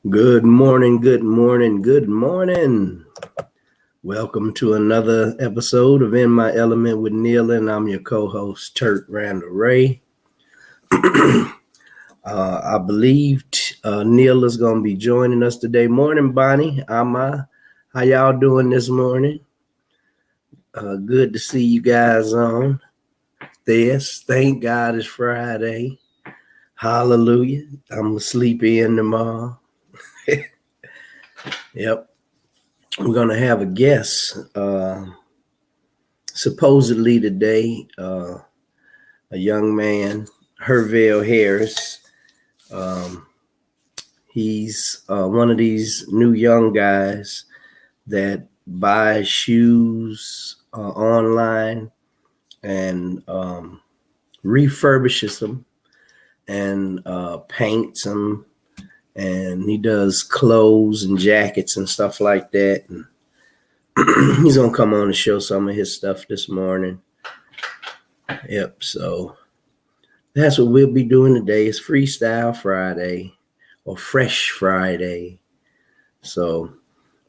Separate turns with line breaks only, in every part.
Good morning, good morning, good morning. Welcome to another episode of In My Element with Neil, and I'm your co-host, Turk Randall Ray. I believe Neil is going to be joining us today. Morning, Bonnie. Ama. How y'all doing this morning? Good to see you guys on this. Thank God it's Friday. Hallelujah. I'm going to sleep in tomorrow. Yep. We're going to have a guest supposedly today, a young man, Herville Harris. He's one of these new young guys that buys shoes online and refurbishes them and paints them. And he does clothes and jackets and stuff like that. And he's going to come on and show some of his stuff this morning. Yep, so that's what we'll be doing today. It's Freestyle Friday or Fresh Friday. So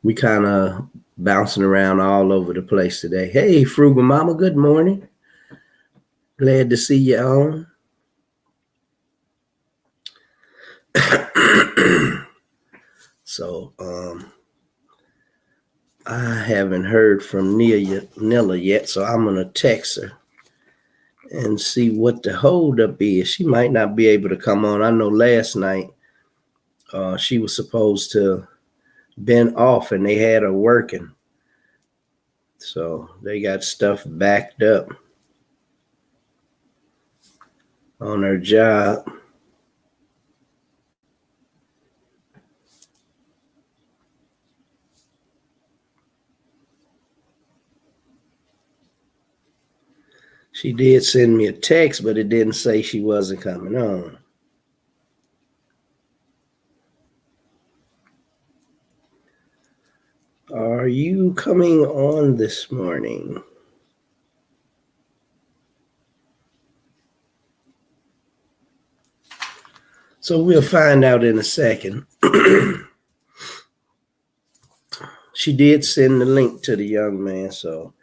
we kind of bouncing around all over the place today. Hey, Frugal Mama, good morning. Glad to see you on. So I haven't heard from Nilla yet, so I'm going to text her and see what the holdup is. She might not be able to come on. I know last night she was supposed to been off and they had her working. So they got stuff backed up on her job. She did send me a text, but it didn't say she wasn't coming on. Are you coming on this morning? So we'll find out in a second. She did send the link to the young man, so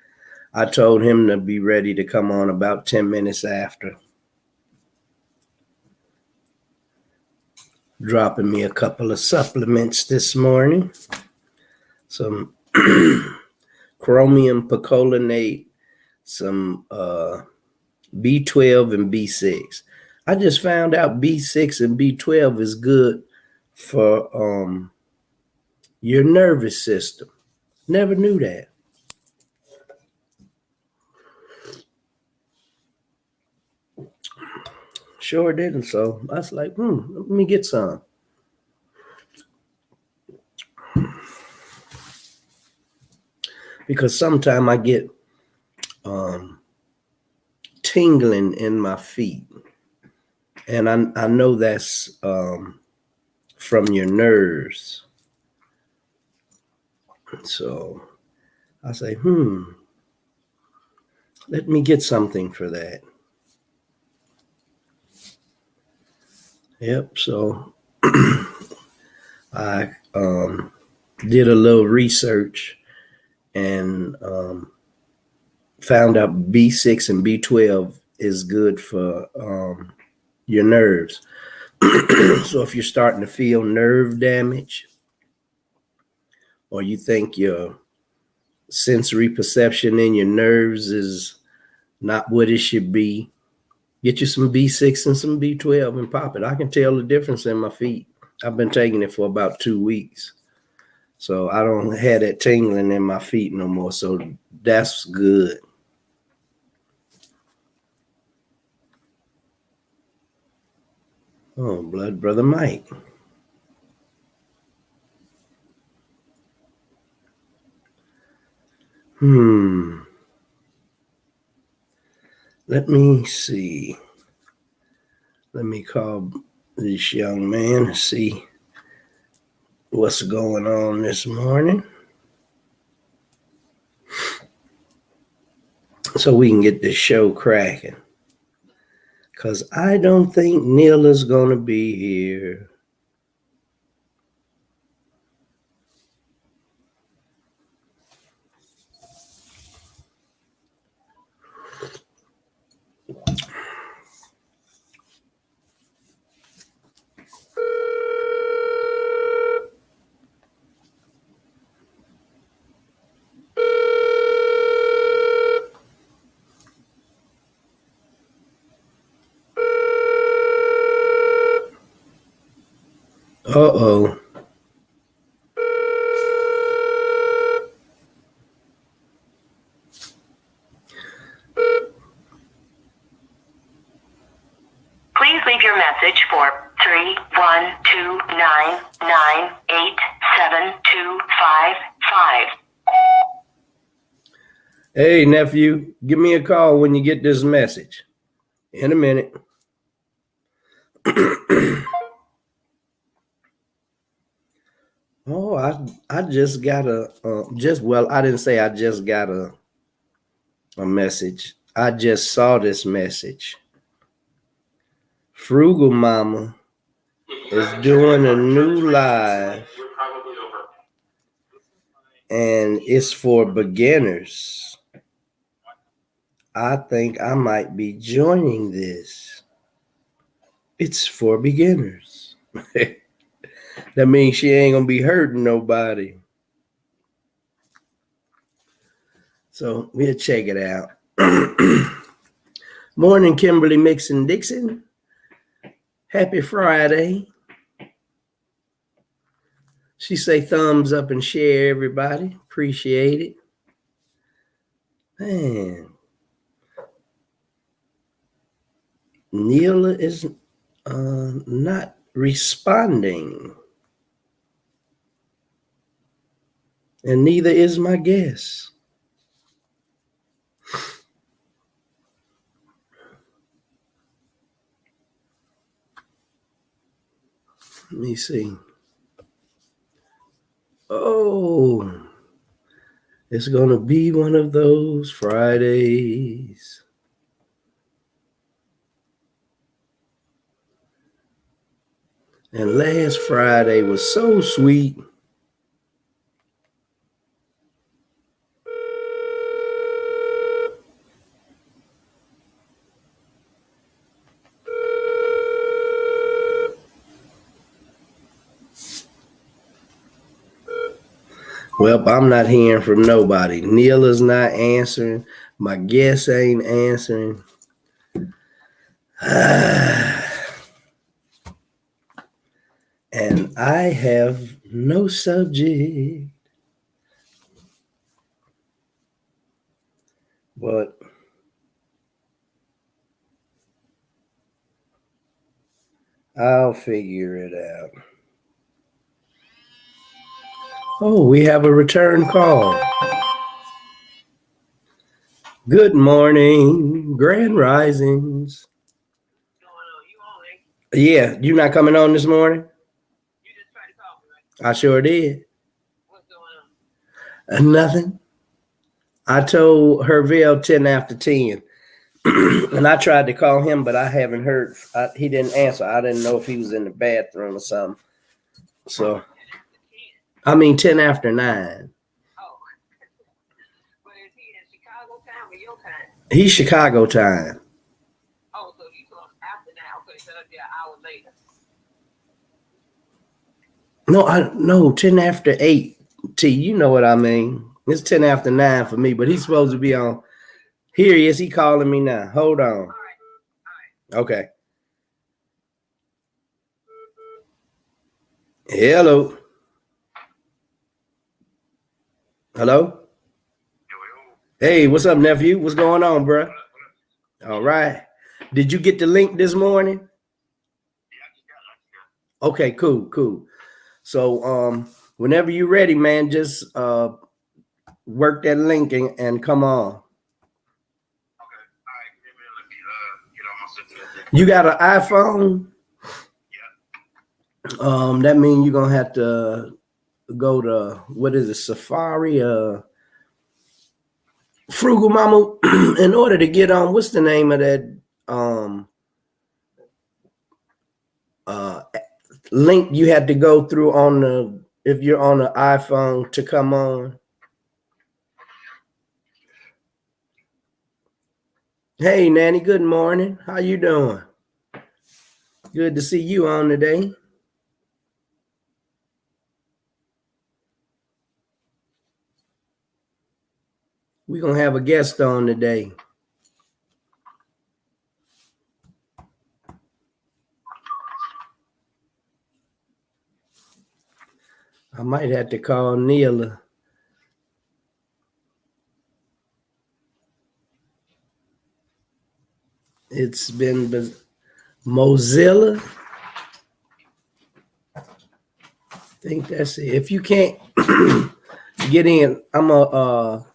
I told him to be ready to come on about 10 minutes after. Dropping me a couple of supplements this morning. Some chromium picolinate, some B12 and B6. I just found out B6 and B12 is good for your nervous system. Never knew that. Sure didn't. So I was like, let me get some. Because sometimes I get tingling in my feet. And I know that's from your nerves. So I say, let me get something for that. Yep, so I did a little research and found out B6 and B12 is good for your nerves. So if you're starting to feel nerve damage, or you think your sensory perception in your nerves is not what it should be, get you some B6 and some B12 and pop it. I can tell the difference in my feet. I've been taking it for about 2 weeks. So I don't have that tingling in my feet no more. So that's good. Oh, Blood Brother Mike. Let me see. Let me call this young man and see what's going on this morning, so we can get this show cracking. Because I don't think Neil is going to be here. Uh-oh.
Please leave your message for 31299872555.
Hey, nephew, give me a call when you get this message. In a minute. Oh, I just got a I didn't say I just got a message. I just saw this message. Frugal Mama is doing a new live, and it's for beginners. I think I might be joining this. It's for beginners. That means she ain't gonna be hurting nobody. So we'll check it out. Morning, Kimberly Mixon Dixon. Happy Friday. She say thumbs up and share, everybody. Appreciate it. Man. Neela is not responding. And neither is my guest. Let me see. Oh, it's going to be one of those Fridays. And last Friday was so sweet. Well, I'm not hearing from nobody. Neela's not answering. My guest ain't answering. And I have no subject. But I'll figure it out. Oh, we have a return call. Good morning, Grand Risings. Yeah, you not coming on this morning?
You just tried to call me, right?
I sure did.
What's going on?
Nothing. I told Herville 10 after 10. And I tried to call him, but I haven't heard. He didn't answer. I didn't know if he was in the bathroom or something. So, 10 after 9.
Oh. But is he in Chicago time or your time?
He's Chicago time.
Oh, so you told after now, okay, so that'll be an hour later.
No, 10 after 8. T, you know what I mean. It's 10 after 9 for me, but he's supposed to be on. Here he is. He calling me now. Hold on.
All right.
Okay. Hello. Hello? Hey, what's up, nephew? What's going on, bro? All right. Did you get the link this morning? Okay, cool. So whenever you're ready, man, just work that link and come on. You got an iPhone? Yeah. That means you're gonna have to go to, what is it, Safari? Frugal Mama, in order to get on, what's the name of that link you had to go through on the, if you're on the iPhone to come on? Hey, Nanny, good morning. How you doing? Good to see you on today. We're going to have a guest on today. I might have to call Neela. It's been Mozilla. I think that's it. If you can't get in, I'm a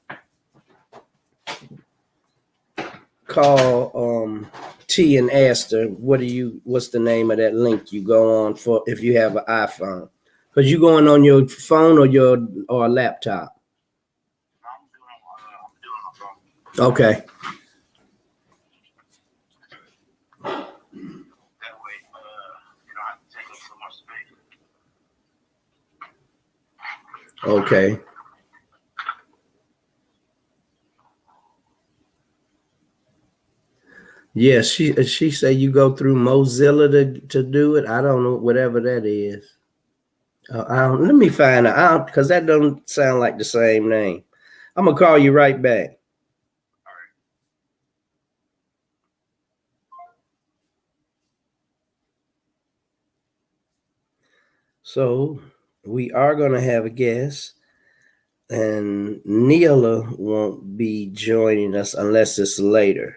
call T and ask her what's the name of that link you go on for if you have an iPhone. Because you going on your phone or a laptop.
I'm doing my phone.
Okay.
That way, you don't have to take up so much space.
Okay. Yes, she say you go through Mozilla to do it. I don't know whatever that is. Let me find out because that don't sound like the same name. I'm gonna call you right back.
All right.
So we are gonna have a guest, and Neela won't be joining us unless it's later.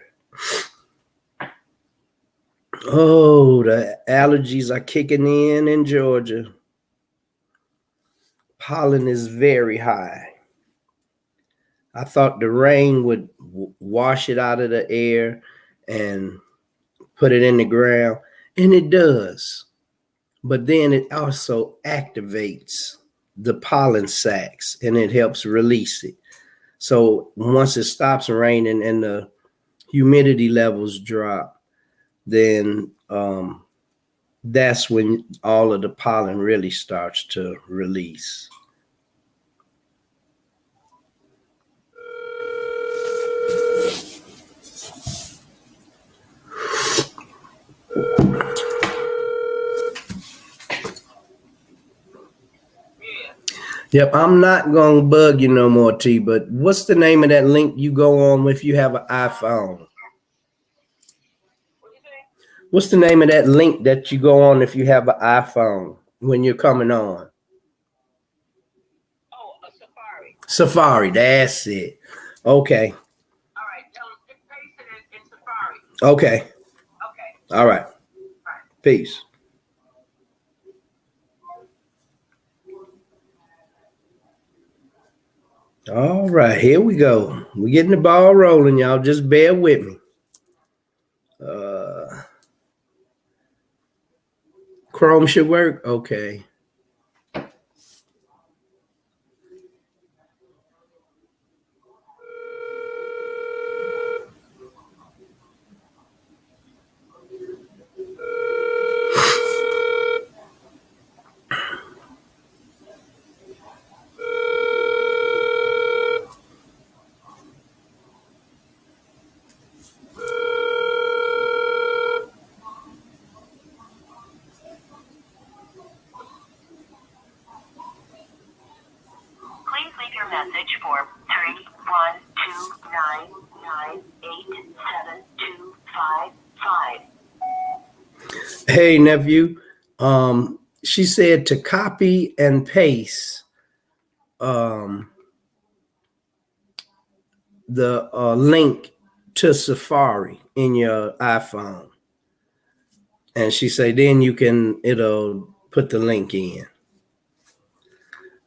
Oh, the allergies are kicking in Georgia. Pollen is very high. I thought the rain would wash it out of the air and put it in the ground, and it does. But then it also activates the pollen sacs and it helps release it. So once it stops raining and the humidity levels drop, then that's when all of the pollen really starts to release. Yep, I'm not gonna bug you no more, T. But what's the name of that link you go on if you have an iPhone?
What you say?
What's the name of that link that you go on if you have an iPhone when you're coming on?
Oh, a Safari.
Safari, that's it. Okay.
All right. Paste it in Safari.
Okay.
Okay.
All right.
All right.
Peace. All right, here we go. We're getting the ball rolling, y'all. Just bear with me. Chrome should work. Okay.
Please leave your message for 31299872555.
Hey, nephew. She said to copy and paste the link to Safari in your iPhone. And she said, then it'll put the link in.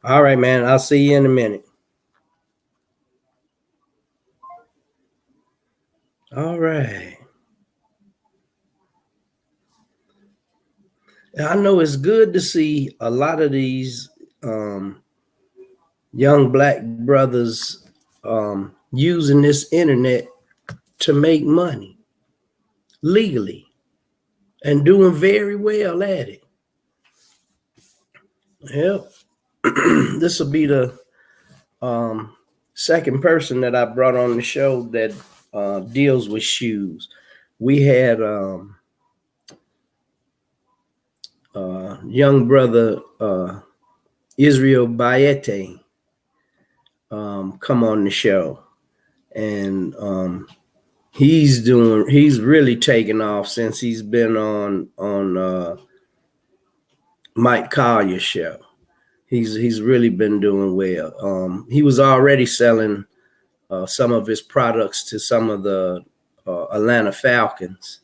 All right, man. I'll see you in a minute. All right. I know it's good to see a lot of these young black brothers using this internet to make money legally and doing very well at it. Yep. This will be the second person that I brought on the show that deals with shoes. We had young brother Israel Bayete come on the show, and he's really taken off since he's been on Mike Collier's show. He's really been doing well. He was already selling some of his products to some of the Atlanta Falcons.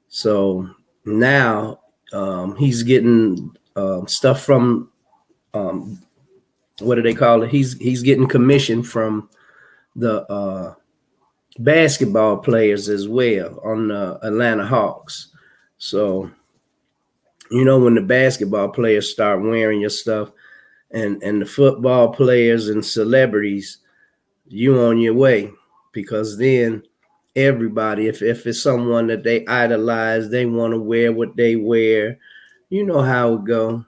So now he's getting stuff from what do they call it? He's getting commission from the basketball players as well on the Atlanta Hawks. So when the basketball players start wearing your stuff, and the football players and celebrities, you on your way, because then everybody, if it's someone that they idolize, they want to wear what they wear. You know how it go.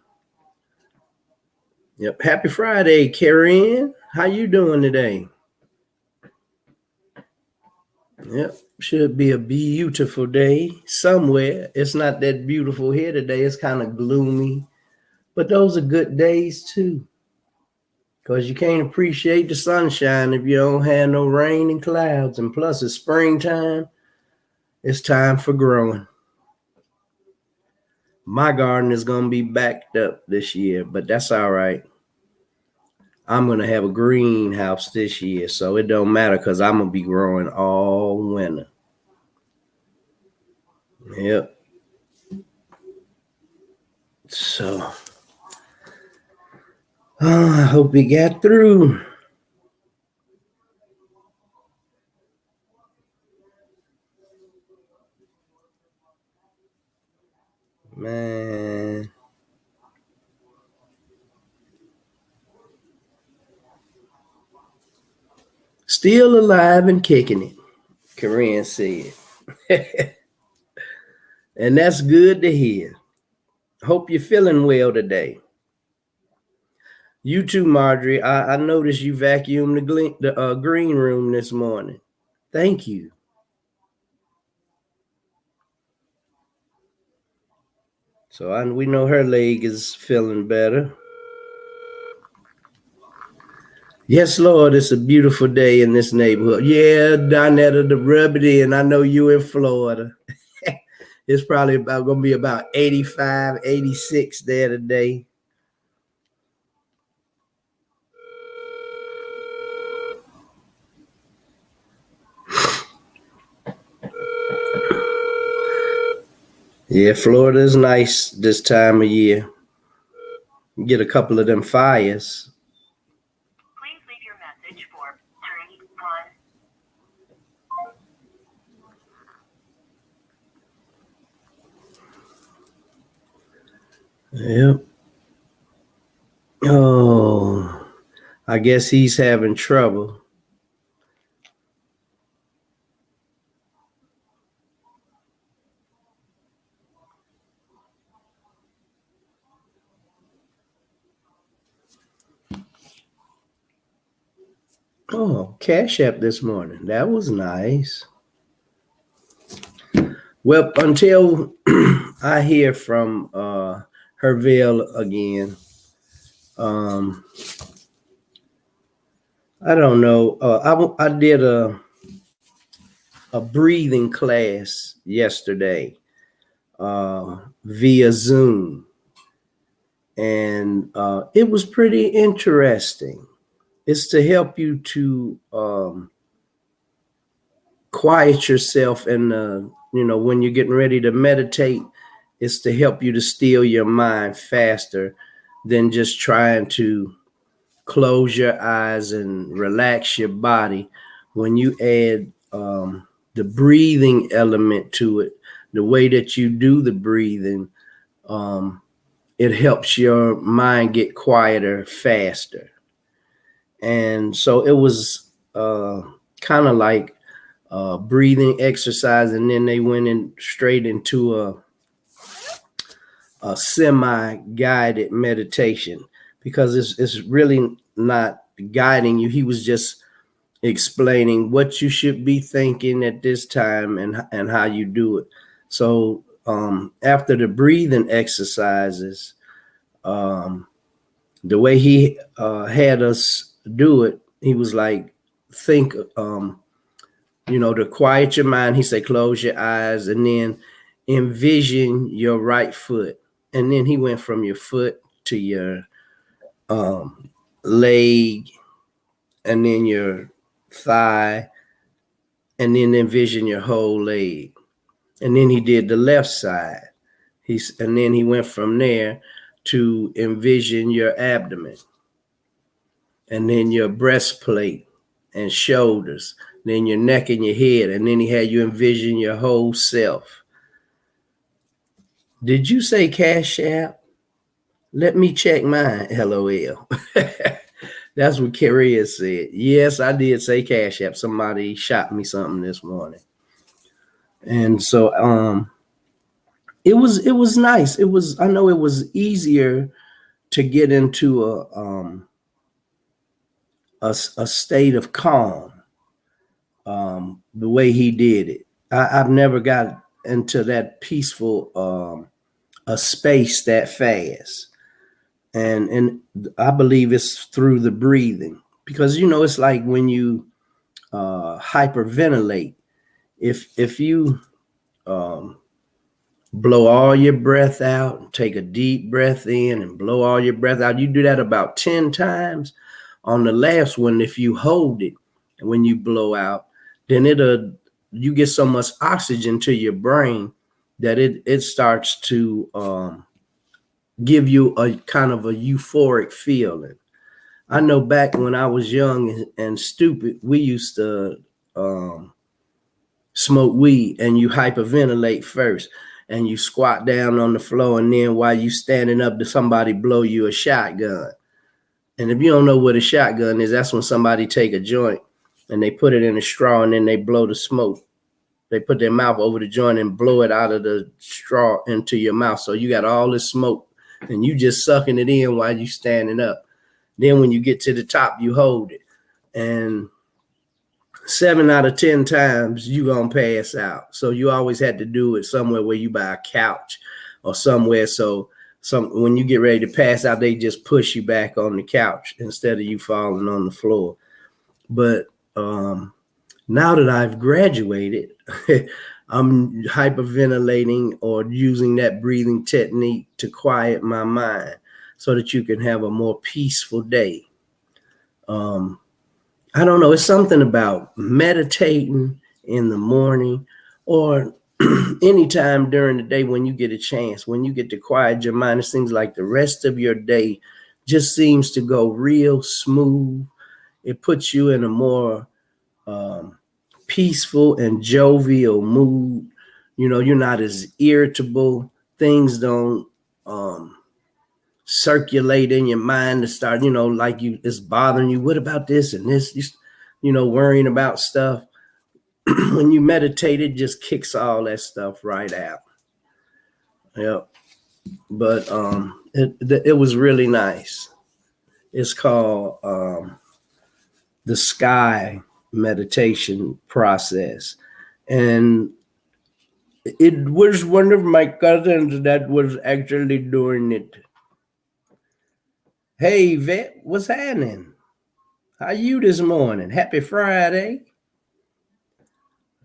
Yep. Happy Friday, Karen. How you doing today? Yep. Should be a beautiful day somewhere. It's not that beautiful here today. It's kind of gloomy, but those are good days too, because you can't appreciate the sunshine if you don't have no rain and clouds. And plus, it's springtime. It's time for growing. My garden is going to be backed up this year, but that's all right. I'm going to have a greenhouse this year, so it don't matter, because I'm going to be growing all winter. Yep. So, I hope we got through. Man. Still alive and kicking it, Corinne said. And that's good to hear. Hope you're feeling well today. You too, Marjorie. I noticed you vacuumed the green room this morning. Thank you. So we know her leg is feeling better. Yes, Lord, it's a beautiful day in this neighborhood. Yeah, Donetta, the rub it in. I know you in Florida. It's probably going to be about 85, 86 there today. Yeah, Florida is nice this time of year. You get a couple of them fires.
Please leave your message for
31. Yep. Oh, I guess he's having trouble. Oh, Cash App this morning. That was nice. Well, until I hear from Herville again, I don't know. I did a breathing class yesterday via Zoom, and it was pretty interesting. It's to help you to quiet yourself, and when you're getting ready to meditate, it's to help you to still your mind faster than just trying to close your eyes and relax your body. When you add the breathing element to it, the way that you do the breathing, it helps your mind get quieter faster. And so it was kind of like breathing exercise, and then they went in straight into a semi-guided meditation, because it's really not guiding you. He was just explaining what you should be thinking at this time and how you do it. So after the breathing exercises, the way he had us do it, he was like, think, to quiet your mind. He said, close your eyes and then envision your right foot. And then he went from your foot to your leg, and then your thigh, and then envision your whole leg. And then he did the left side. And then he went from there to envision your abdomen, and then your breastplate and shoulders, then your neck and your head, and then he had you envision your whole self. Did you say Cash App? Let me check mine. LOL. That's what Carria said. Yes, I did say Cash App. Somebody shot me something this morning. And so it was nice. I know it was easier to get into a state of calm the way he did it. I've never got into that peaceful a space that fast. And I believe it's through the breathing, because it's like when you hyperventilate. If you blow all your breath out and take a deep breath in and blow all your breath out, you do that about 10 times. On the last one, if you hold it and when you blow out, then you get so much oxygen to your brain that it starts to give you a kind of a euphoric feeling. I know back when I was young and stupid, we used to smoke weed, and you hyperventilate first, and you squat down on the floor, and then while you standing up, to somebody blow you a shotgun. And if you don't know what a shotgun is, that's when somebody take a joint and they put it in a straw, and then they blow the smoke. They put their mouth over the joint and blow it out of the straw into your mouth. So you got all this smoke, and you just sucking it in while you standing up. Then when you get to the top, you hold it. And 7 out of 10 times, you going to pass out. So you always had to do it somewhere where you buy a couch or somewhere. So when you get ready to pass out, they just push you back on the couch instead of you falling on the floor. But now that I've graduated, I'm hyperventilating or using that breathing technique to quiet my mind so that you can have a more peaceful day. I don't know. It's something about meditating in the morning or anytime during the day when you get a chance, when you get to quiet your mind. It seems like the rest of your day just seems to go real smooth. It puts you in a more peaceful and jovial mood. You're not as irritable. Things don't circulate in your mind to start, like it's bothering you. What about this and this? Worrying about stuff. When you meditate, it just kicks all that stuff right out. Yep. But it was really nice. It's called the Sky meditation process. And it was one of my cousins that was actually doing it. Hey, Vet, what's happening? How you this morning? Happy Friday.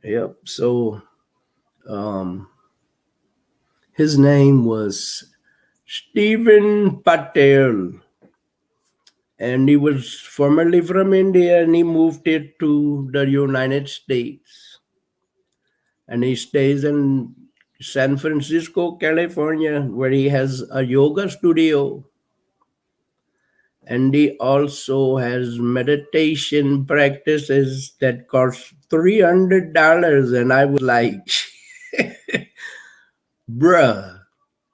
Yep. So his name was Stephen Patel. And he was formerly from India, and he moved it to the United States. And he stays in San Francisco, California, where he has a yoga studio. And he also has meditation practices that cost $300. And I was like, bruh,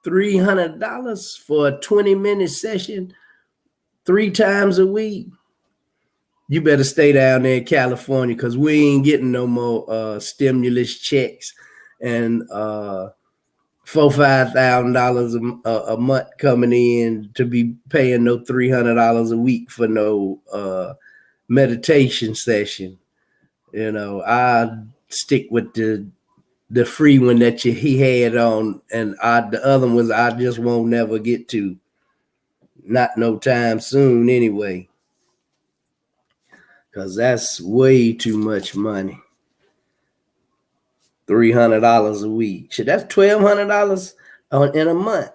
$300 for a 20-minute session 3 times a week? You better stay down there in California, because we ain't getting no more stimulus checks and $4,000-$5,000 a month coming in to be paying no $300 a week for no meditation session. I stick with the free one that he had on, and the other ones I just won't never get to. Not no time soon anyway, because that's way too much money. $300 a week. Shit, that's $1,200 in a month.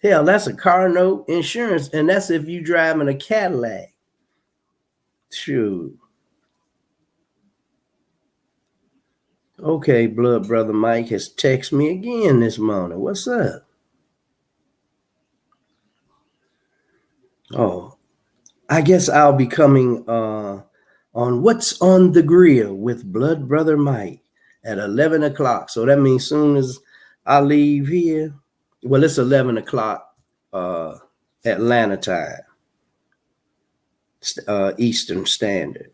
Hell, that's a car note, insurance, and that's if you driving a Cadillac. Shoot. Okay, Blood Brother Mike has texted me again this morning. What's up? Oh, I guess I'll be coming on What's on the Grill with Blood Brother Mike at 11 o'clock. So that means soon as I leave here, well, it's 11 o'clock Atlanta time, Eastern Standard.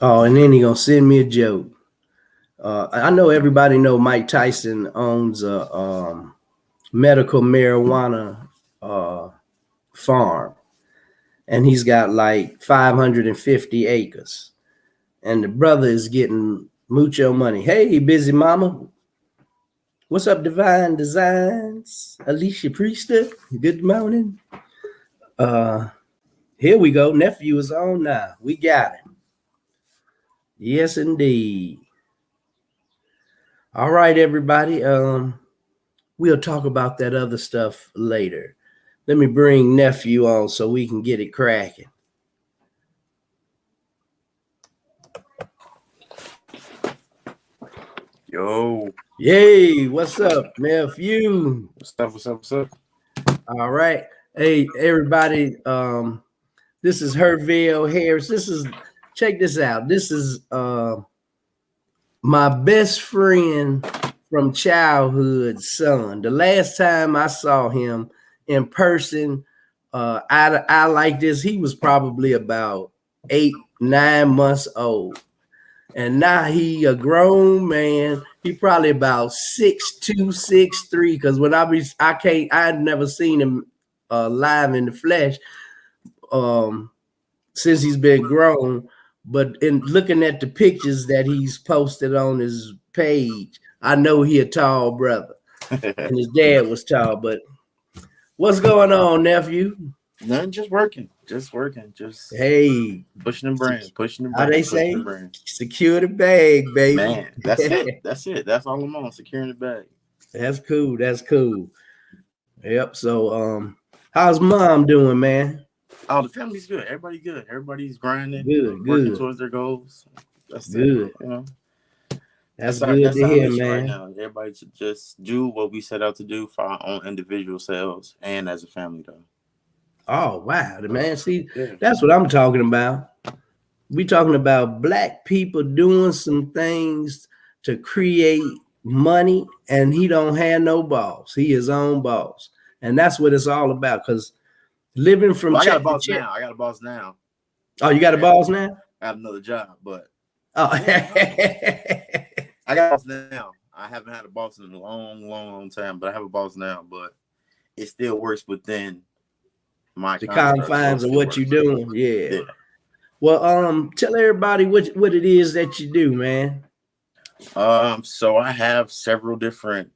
Oh, and then he gonna send me a joke. I know everybody know Mike Tyson owns a medical marijuana farm, and he's got like 550 acres. And the brother is getting mucho money. Hey, busy mama. What's up, Divine Designs? Alicia Priester. Good morning. Here we go. Nephew is on now. We got him. Yes, indeed. All right, everybody. We'll talk about that other stuff later. Let me bring nephew on so we can get it cracking.
Yo.
Yay, what's up, nephew?
What's up? What's up? What's up?
All right. Hey, everybody. This is Herville Harris. Check this out. This is my best friend from childhood son. The last time I saw him in person, I like this. He was probably about 8, 9 months old. And now he a grown man. He probably about 6'2", 6'3". Because when I'd never seen him live in the flesh since he's been grown. But in looking at the pictures that he's posted on his page, I know he a tall brother. And his dad was tall. But what's going on, nephew?
Nothing, just working.
Hey,
pushing the brand.
How they say? Secure the bag, baby.
Man, that's it. That's all I'm on. Securing the bag.
That's cool. Yep. So, how's mom doing, man?
Oh, the family's good. Everybody good. Everybody's grinding.
Good.
Working towards their goals. That's
good.
It, you know.
That's good to hear, man.
Right now. Everybody should just do what we set out to do for our own individual selves and as a family, though.
Oh, wow, man. See, that's what I'm talking about. We talking about Black people doing some things to create money, and he don't have no boss. He his own boss. And that's what it's all about. Because living from
I got a boss now.
Oh, you got a boss now?
I have another job, but
I
got a boss now. I haven't had a boss in a long time, but I have a boss now, but it still works within the
confines of what you're doing. Yeah. Well, tell everybody what it is that you do, man.
So I have several different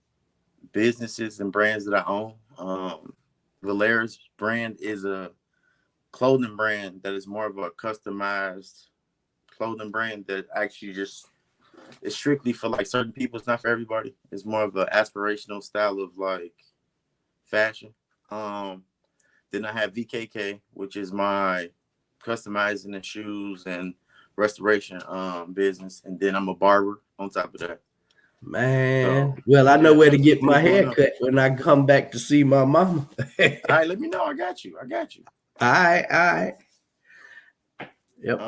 businesses and brands that I own. Valera's brand is a clothing brand that is more of a customized clothing brand that actually just is strictly for like certain people. It's not for everybody. It's more of an aspirational style of like fashion. Then I have VKK, which is my customizing and shoes and restoration business. And then I'm a barber on top of that.
Man, so, well, I know where to get my hair cut when I come back to see my mama.
All right, let me know. I got you.
All right. Yep.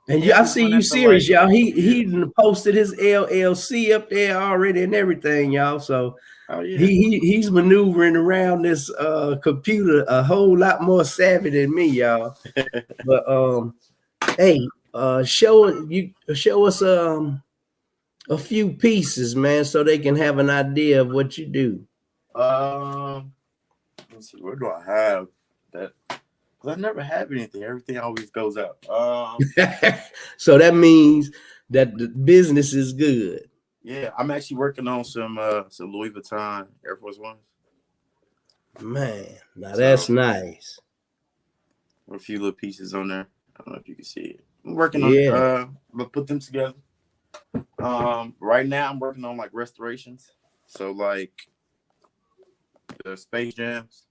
And I see you serious, y'all. He posted his LLC up there already and everything, y'all. So he's maneuvering around this computer a whole lot more savvy than me, y'all. But hey, show us a few pieces, man, so they can have an idea of what you do.
Let's see, where do I have that? Because I never have anything. Everything always goes out.
So that means that the business is good.
Yeah, I'm actually working on some Louis Vuitton Air Force Ones.
Man, now that's nice.
A few little pieces on there. I don't know if you can see it. I'm working on it. But put them together. Right now I'm working on like restorations. So like the Space Jams,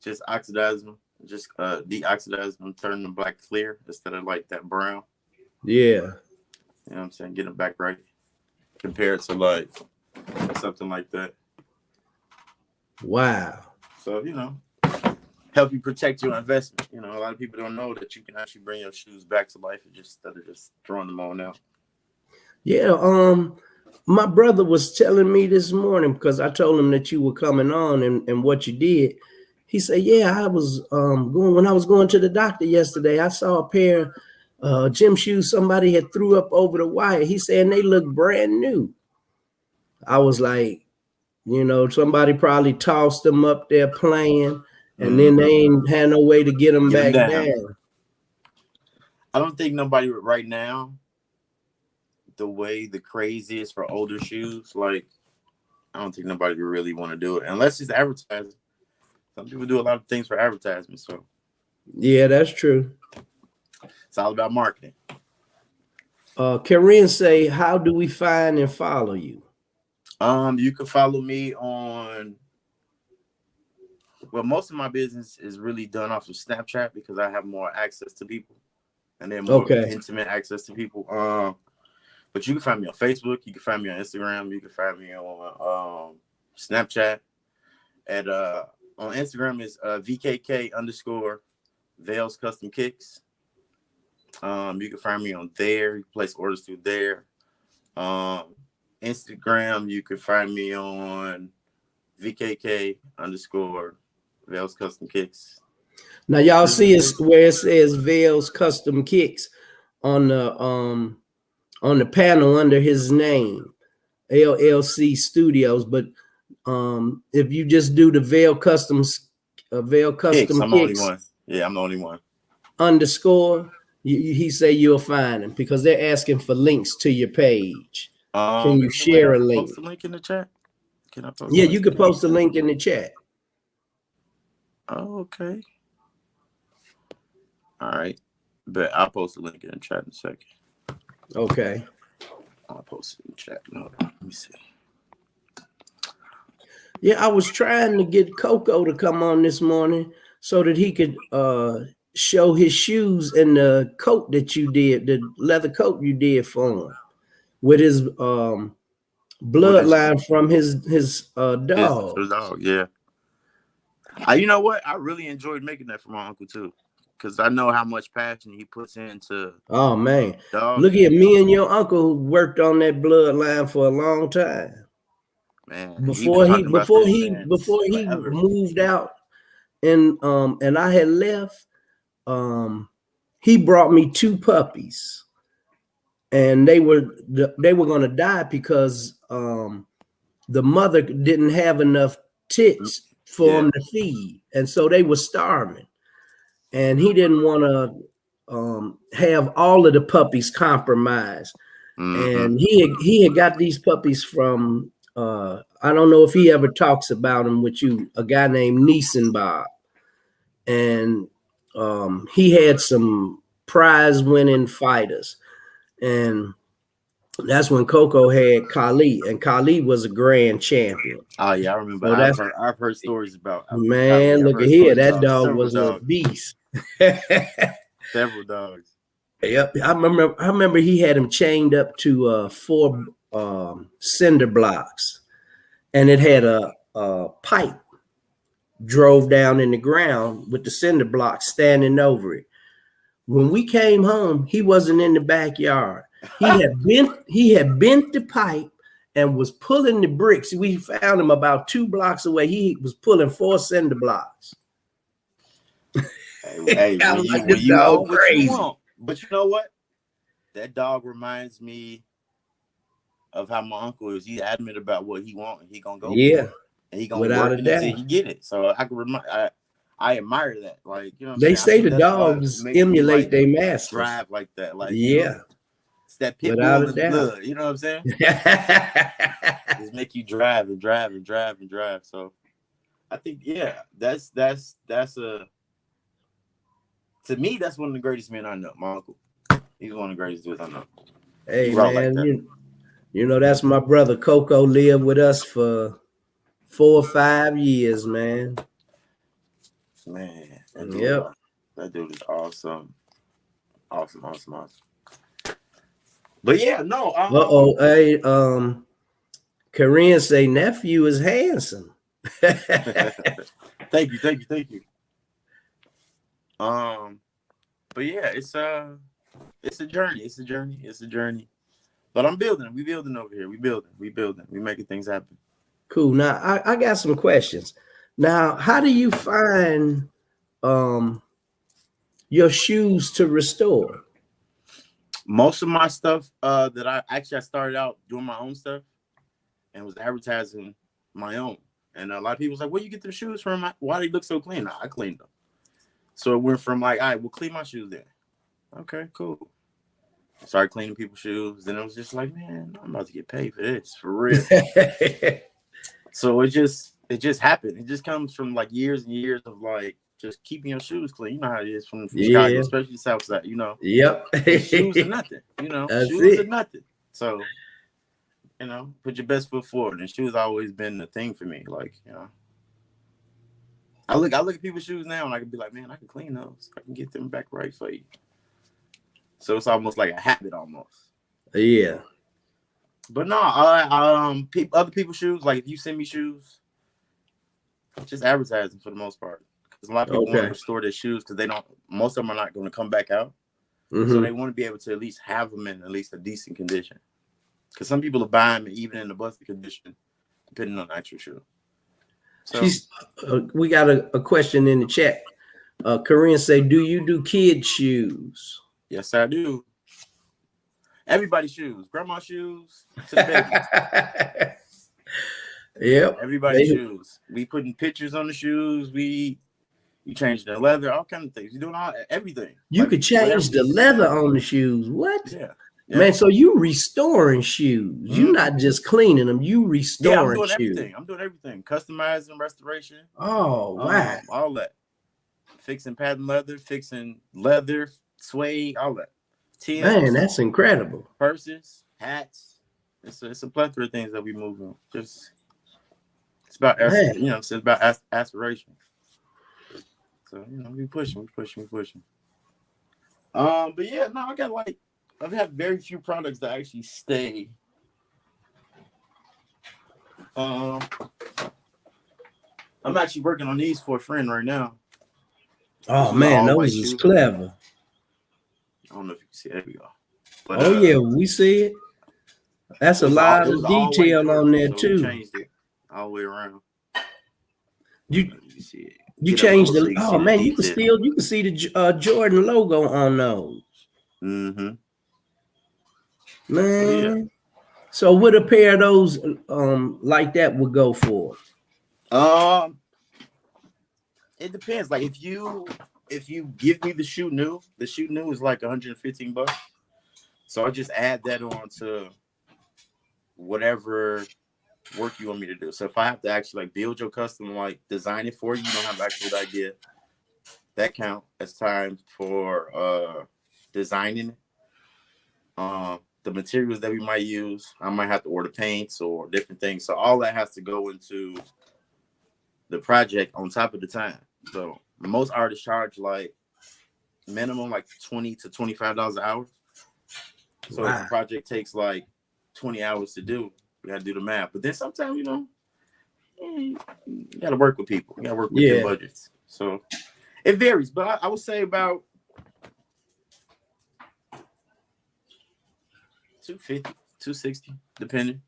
just oxidize them, just deoxidize them, turn them black clear instead of like that brown.
Yeah.
You know what I'm saying? Get them back right compared to like something like that.
Wow.
So, help you protect your investment. A lot of people don't know that you can actually bring your shoes back to life instead of just throwing them on out.
Yeah. My brother was telling me this morning, because I told him that you were coming on and what you did. He said, yeah, I was when I was going to the doctor yesterday, I saw a pair gym shoes somebody had threw up over the wire. He said, and they look brand new. I was like, somebody probably tossed them up there playing, and then they ain't had no way to get them back down.
I don't think nobody right now, the way the craze is for older shoes, like, I don't think nobody would really want to do it unless it's advertising. Some people do a lot of things for advertisement, so
yeah, that's true.
It's all about marketing.
Karen say, how do we find and follow you?
You can follow me on. Well, most of my business is really done off of Snapchat because I have more access to people, and then more intimate access to people. But you can find me on Facebook. You can find me on Instagram. You can find me on Snapchat. On Instagram is VKK_Vales Custom Kicks. You can find me on there. You can place orders through there. Instagram, you can find me on VKK_Vales Custom Kicks.
Now y'all see it where it says Vales Custom Kicks on the panel under his name, LLC Studios. But if you just do the Vale Custom Kicks,
I'm the only one. Yeah, I'm the only one.
_ he say you'll find them because they're asking for links to your page. Can you share a link?
Post a link in the chat? Can I post?
Yeah, you could post a link in the chat.
Oh, okay. All right. But I'll post a link in the chat in a second.
Okay.
I'll post it in the chat. No, let me see.
Yeah, I was trying to get Coco to come on this morning so that he could show his shoes and the coat that you did, the leather coat you did for him, with his bloodline from his dog.
His dog, yeah. You know what? I really enjoyed making that for my uncle too, because I know how much passion he puts into.
Oh man,
dogs.
Look at me and your uncle worked on that bloodline for a long time.
Man,
before he moved out, and I had left. He brought me 2 puppies, and they were going to die because the mother didn't have enough tits for them to feed, and so they were starving. And he didn't want to have all of the puppies compromised. And he had got these puppies from I don't know if he ever talks about them with you, a guy named Neeson Bob, and he had some prize-winning fighters, and that's when Coco had Kali, and Kali was a grand champion.
Oh yeah, I remember. So I've heard stories about.
Man, look at here, that dog was a beast.
Several dogs.
Yep, I remember he had him chained up to 4 cinder blocks, and it had a pipe drove down in the ground with the cinder blocks standing over it. When we came home, he wasn't in the backyard. He had bent the pipe and was pulling the bricks. We found him about 2 blocks away. He was pulling 4 cinder blocks.
Hey, when you want what you want. But you know what? That dog reminds me of how my uncle is. He's adamant about what he wants, and he gonna go.
Yeah,
and he gonna work it until he get it. So I admire that. Like, you know,
they say the dogs emulate their masters.
Drive like that. Like,
yeah,
it's that pit bull in the blood. You know what I'm saying? Just make you drive and drive and drive and drive. So I think that's to me, that's one of the greatest men I know. My uncle, he's one of the greatest dudes I know.
Hey
You roll like
man,
that.
you know that's my brother Coco lived with us for 4 or 5 years, man.
Man,
Yep.
that dude is awesome. Awesome, awesome, awesome. But yeah, no,
Uh-oh. Hey, Korean say nephew is handsome.
thank you, thank you, thank you. But yeah, it's a journey. It's a journey. It's a journey. But I'm building. We building over here. We building. We building. We making things happen.
Cool. Now I got some questions. Now, how do you find um your shoes to restore?
Most of my stuff that I started out doing my own stuff and was advertising my own. And a lot of people was like, "Where you get the shoes from? Why they look so clean?" I cleaned them. So it went from like, "All right, we'll clean my shoes then." Okay, cool. Started cleaning people's shoes. Then it was just like, man, I'm about to get paid for this for real. So it just happened. It just comes from like years and years of like just keeping your shoes clean. You know how it is from Chicago,
Yeah.
especially the South Side. You know,
Yep.
and shoes are nothing. You know,
That's
shoes are
it.
nothing. So put your best foot forward. And shoes always been the thing for me. Like I look at people's shoes now and I can be like, man, I can clean those. I can get them back right for you. So it's almost like a habit almost.
Yeah.
But no, other people's shoes. Like if you send me shoes, just advertising for the most part. Because a lot of people want to restore their shoes because most of them are not going to come back out.
Mm-hmm.
So they want to be able to at least have them in at least a decent condition. Because some people will buy them even in the busted condition, depending on the actual shoe. So
we got a question in the chat. Korean say, do you do kid shoes?
Yes, I do. Everybody's shoes, grandma's shoes to the baby.
Yep.
Everybody's shoes. We putting pictures on the shoes. We change the leather, all kinds of things. You're doing everything.
You could change the leather on the shoes. What?
Yeah.
Man, so you restoring shoes. Mm-hmm. You're not just cleaning them. You restoring
I'm doing
shoes.
everything. I'm doing everything. Customizing, restoration.
Oh, wow.
All that. Fixing patent leather, fixing leather, suede, all that. Tims,
man, that's incredible.
Purses, hats. It's a plethora of things that we move on. It's about it's about aspiration. So we pushing. But yeah, no, I've had very few products that actually stay. I'm actually working on these for a friend right now.
Oh man, those is clever.
I don't know if you can see it. There we go. But,
yeah, we see it. That's a lot of detail on there too.
We changed it all the way around.
You changed the. Oh man, you can see the Jordan logo on those.
Mm-hmm.
Man, yeah. So what a pair of those like that would go for?
It depends. Like if you give me the shoe new is like $115. So I just add that on to whatever work you want me to do. So if I have to actually like build your custom, like design it for you, you don't have actual idea. That count as time for designing it. The materials that we might use, I might have to order paints or different things. So all that has to go into the project on top of the time. So most artists charge like minimum like $20 to $25 an hour. So if the project takes like 20 hours to do, you got to do the math. But then sometimes, you got to work with people. You got to work with their budgets. So it varies. But I would say about $250, $260, depending.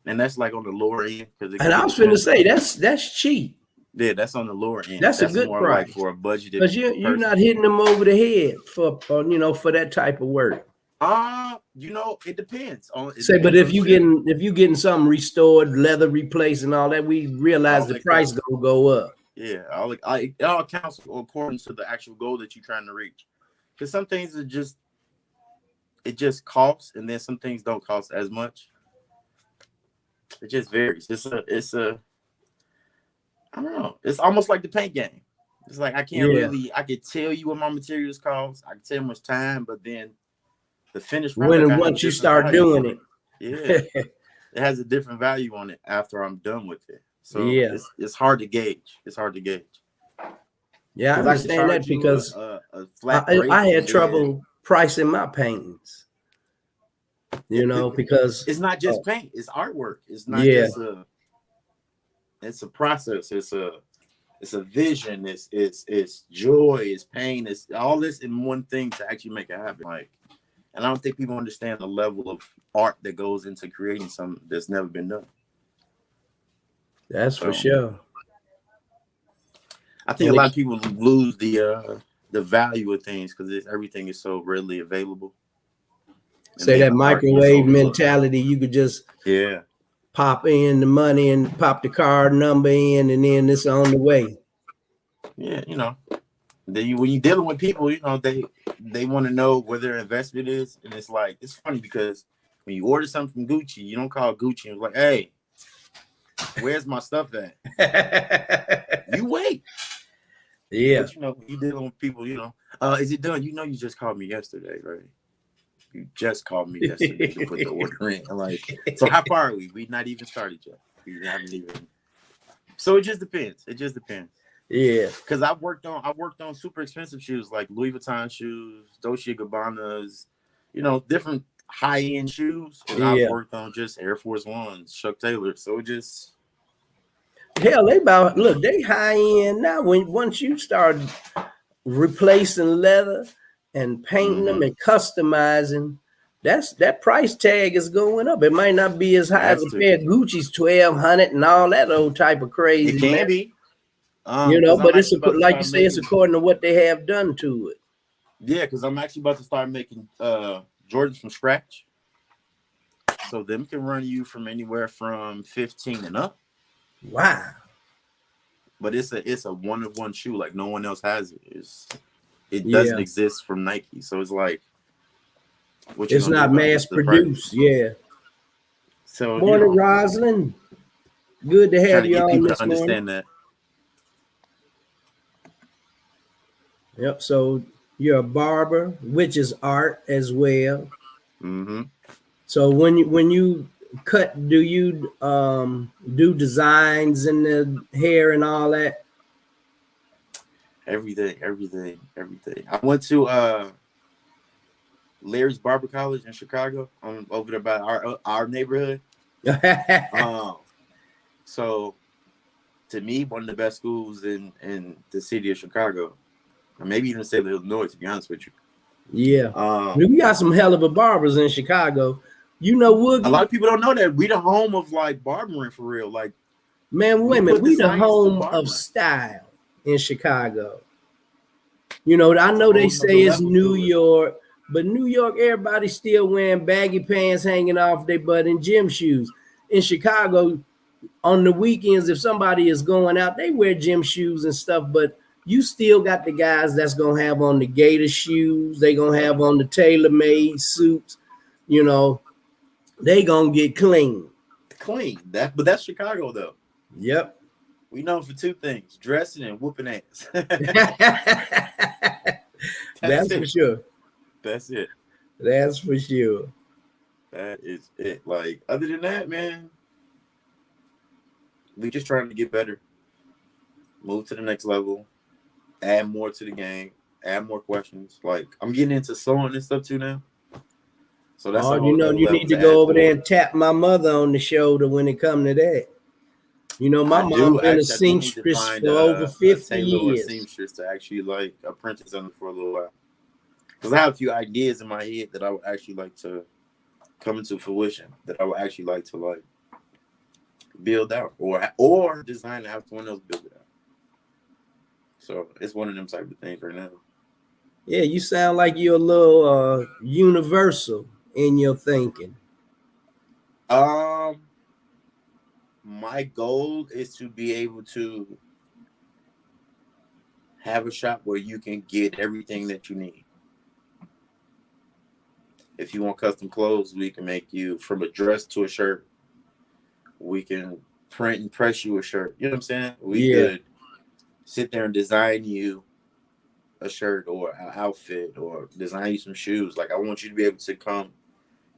And that's like on the lower end. And
I was going to say, that's cheap.
Yeah, that's on the lower end.
That's a good
more
price.
Like for a budgeted.
Because you're not hitting them over the head for that type of work.
It depends on.
But if you getting something restored, leather replaced, and all that, we realize the price gonna go up.
Yeah, it all counts according to the actual goal that you're trying to reach. Because some things it just costs, and then some things don't cost as much. It just varies. I don't know. It's almost like the paint game. It's like I can't I could tell you what my materials cost. I can tell you how much time, but then the finished product.
Once you start doing it.
Yeah. It has a different value on it after I'm done with it. So
Yeah.
it's hard to gauge. It's hard to gauge.
Yeah, I
Because I can
understand that
charge you
because
a flat rate.
I had
and then
trouble pricing my paintings. You know, because
it's not just paint, it's artwork. It's not
yeah,
just it's a process. It's a vision. It's joy. It's pain. It's all this in one thing to actually make it happen. Like, and I don't think people understand the level of art that goes into creating something that's never been done.
that's for sure.
I think a lot of people lose the value of things because everything is so readily available.
Say that microwave mentality, you could just pop in the money and pop the card number in, and then it's on the way.
Yeah, you know, when you're dealing with people, you know, they want to know where their investment is, and it's like, it's funny because when you order something from Gucci, you don't call Gucci and it's like, hey, where's my stuff at? You wait.
Yeah.
But, you know, when you're dealing with people, you know, is it done? You know, you just called me yesterday, right? You just called me yesterday to put the order in. I'm like, so how far are we? We not even started yet. We haven't even. So it just depends. It just depends.
Yeah.
Because I worked on super expensive shoes like Louis Vuitton shoes, Dolce & Gabbana's, you know, different high-end shoes. And I've worked on just Air Force Ones, Chuck Taylor. So it just.
Hell, they high end now. Once you start replacing leather and painting them and customizing, that price tag is going up. It might not be as high as a pair of Gucci's $1,200 and all that old type of crazy.
It can be,
you know, but it's like you say, it's according to what they have done to it.
Yeah, because I'm actually about to start making Jordans from scratch. So them can run you from anywhere from 15 and up.
Wow.
But it's a one-of-one shoe, like no one else has it. It doesn't exist from Nike, so it's like
it's not mass produced. Yeah.
So
morning, Roslyn. Good to have you on this morning.
Understand that.
Yep. So you're a barber, which is art as well.
Mm-hmm.
So when you cut, do you do designs in the hair and all that?
Everything. I went to Larry's Barber College in Chicago, over there by our neighborhood. So to me, one of the best schools in the city of Chicago, or maybe even the state of Illinois, to be honest with you.
Yeah. We got some hell of a barbers in Chicago. You know, Woogie.
A lot of people don't know that we the home of like barbering for real. Like,
man, women, we the home of style in Chicago. You know, I know they say it's New York, but New York, everybody still wearing baggy pants hanging off their butt and gym shoes. In Chicago, on the weekends, if somebody is going out, they wear gym shoes and stuff, but you still got the guys that's gonna have on the gator shoes, they gonna have on the tailor-made suits, you know, they gonna get clean.
But that's Chicago though.
Yep.
We know for two things: dressing and whooping ass.
That's for sure.
That's it.
That's for sure.
That is it. Like, other than that, man, we just trying to get better, move to the next level, add more to the game, add more questions. Like, I'm getting into sewing and stuff too now. So that's
you know, you need to go over there and tap my mother on the shoulder when it comes to that. You know, my mom been a seamstress for over 50 years.
Seamstress to actually like apprentice under for a little while. Because I have a few ideas in my head that I would actually like to come into fruition, that I would actually like to like build out or design and have someone else build it out. So it's one of them type of things right now.
Yeah, you sound like you're a little universal in your thinking.
My goal is to be able to have a shop where you can get everything that you need. If you want custom clothes, we can make you from a dress to a shirt. We can print and press you a shirt. You know what I'm saying? We could sit there and design you a shirt or an outfit or design you some shoes. Like I want you to be able to come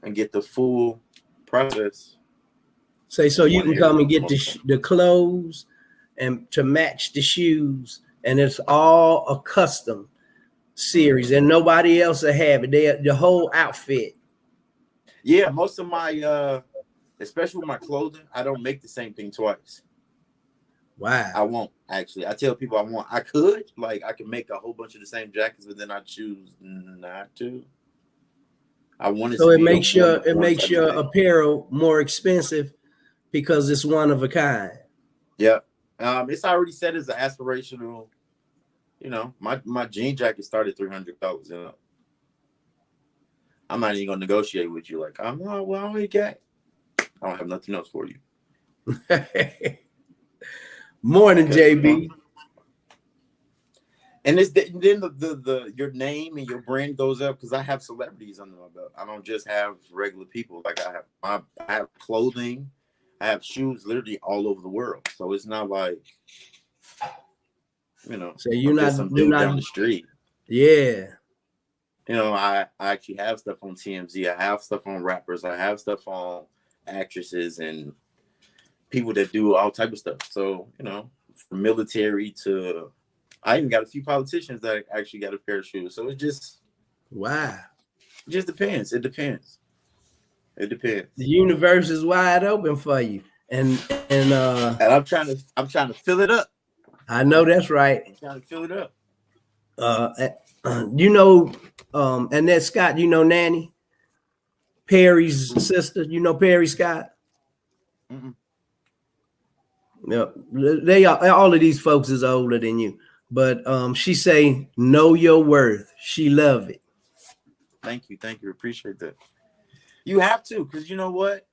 and get the full process.
Say, so
in
you
one
can
area
come and
for the
get
most part.
the clothes and to match the shoes, and it's all a custom series, and nobody else will have it. The whole outfit.
Yeah, most of my especially with my clothing, I don't make the same thing twice. I
Wow.
won't actually. I tell people I could, like I can make a whole bunch of the same jackets, but then I choose not to. I want it
So
to
it
be a
makes
one
your
of one type of thing.
apparel more expensive because it's one of a kind.
Yeah. It's already set as an aspirational, my jean jacket started $300, I'm not even gonna negotiate with you. Like, I'm not well, I only got I don't have nothing else for you.
Morning,
Because
JB.
and it's then the your name and your brand goes up because I have celebrities under my belt. I don't just have regular people. Like I have clothing, I have shoes literally all over the world. So it's not like
So
I'm just some
you're
dude
not
down the street.
yeah.
I actually have stuff on TMZ. I have stuff on rappers. I have stuff on actresses and people that do all type of stuff. So, from military to I even got a few politicians that actually got a pair of shoes. So it just depends. It depends. It depends.
The universe is wide open for you. And
And I'm trying to fill it up.
I know that's right.
I'm trying to fill it up.
Annette Scott, Nanny, Perry's sister, Perry Scott.
Mm-mm.
Yeah, they are, all of these folks is older than you, but she say know your worth. She love it.
Thank you, appreciate that. You have to, because you know what?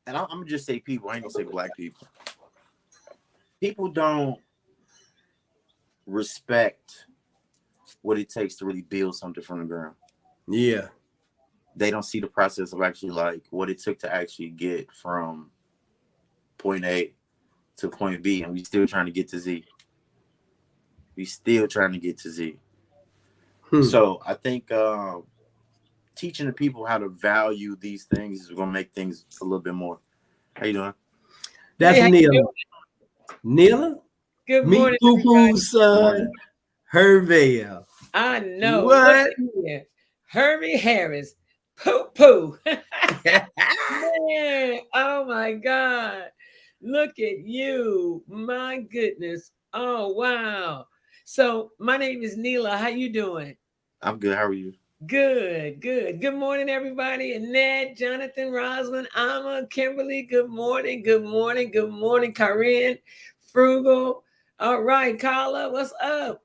And I'm gonna just say people. I ain't gonna say black people. People don't respect what it takes to really build something from the ground.
Yeah.
They don't see the process of actually like what it took to actually get from point A to point B, and we still trying to get to Z. So I think teaching the people how to value these things is gonna make things a little bit more. How you doing?
That's Neela. Neela?
Good
Meet
morning,
Poo
everybody.
Poo's son, Herville.
I know.
What?
Herbie Harris. Poo Poo. Man, oh my God. Look at you. My goodness. Oh, wow. So my name is Neela. How you doing?
I'm good. How are you?
Good. Good morning, everybody. Annette, Jonathan, Rosalind, Alma, Kimberly. Good morning. Corinne, Frugal. All right, Carla, what's up?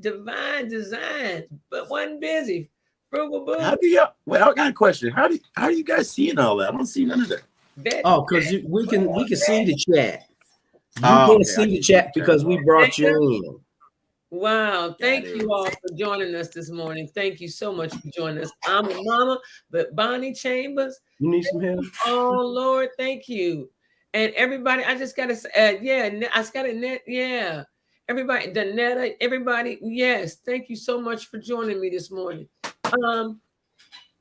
Divine Design, but wasn't busy. Frugal Boo.
How do y'all? Well, I got a question. How are you guys seeing all that? I don't see none of that.
Because we can see the chat. You
Oh,
can't see the chat because we brought you in.
Wow. Thank you all for joining us this morning. Thank you so much for joining us. I'm a mama, but Bonnie Chambers.
You need some help?
Oh, Lord. Thank you. And everybody, I just got to say, I just got a net. Yeah. Everybody, Danetta, everybody. Yes. Thank you so much for joining me this morning.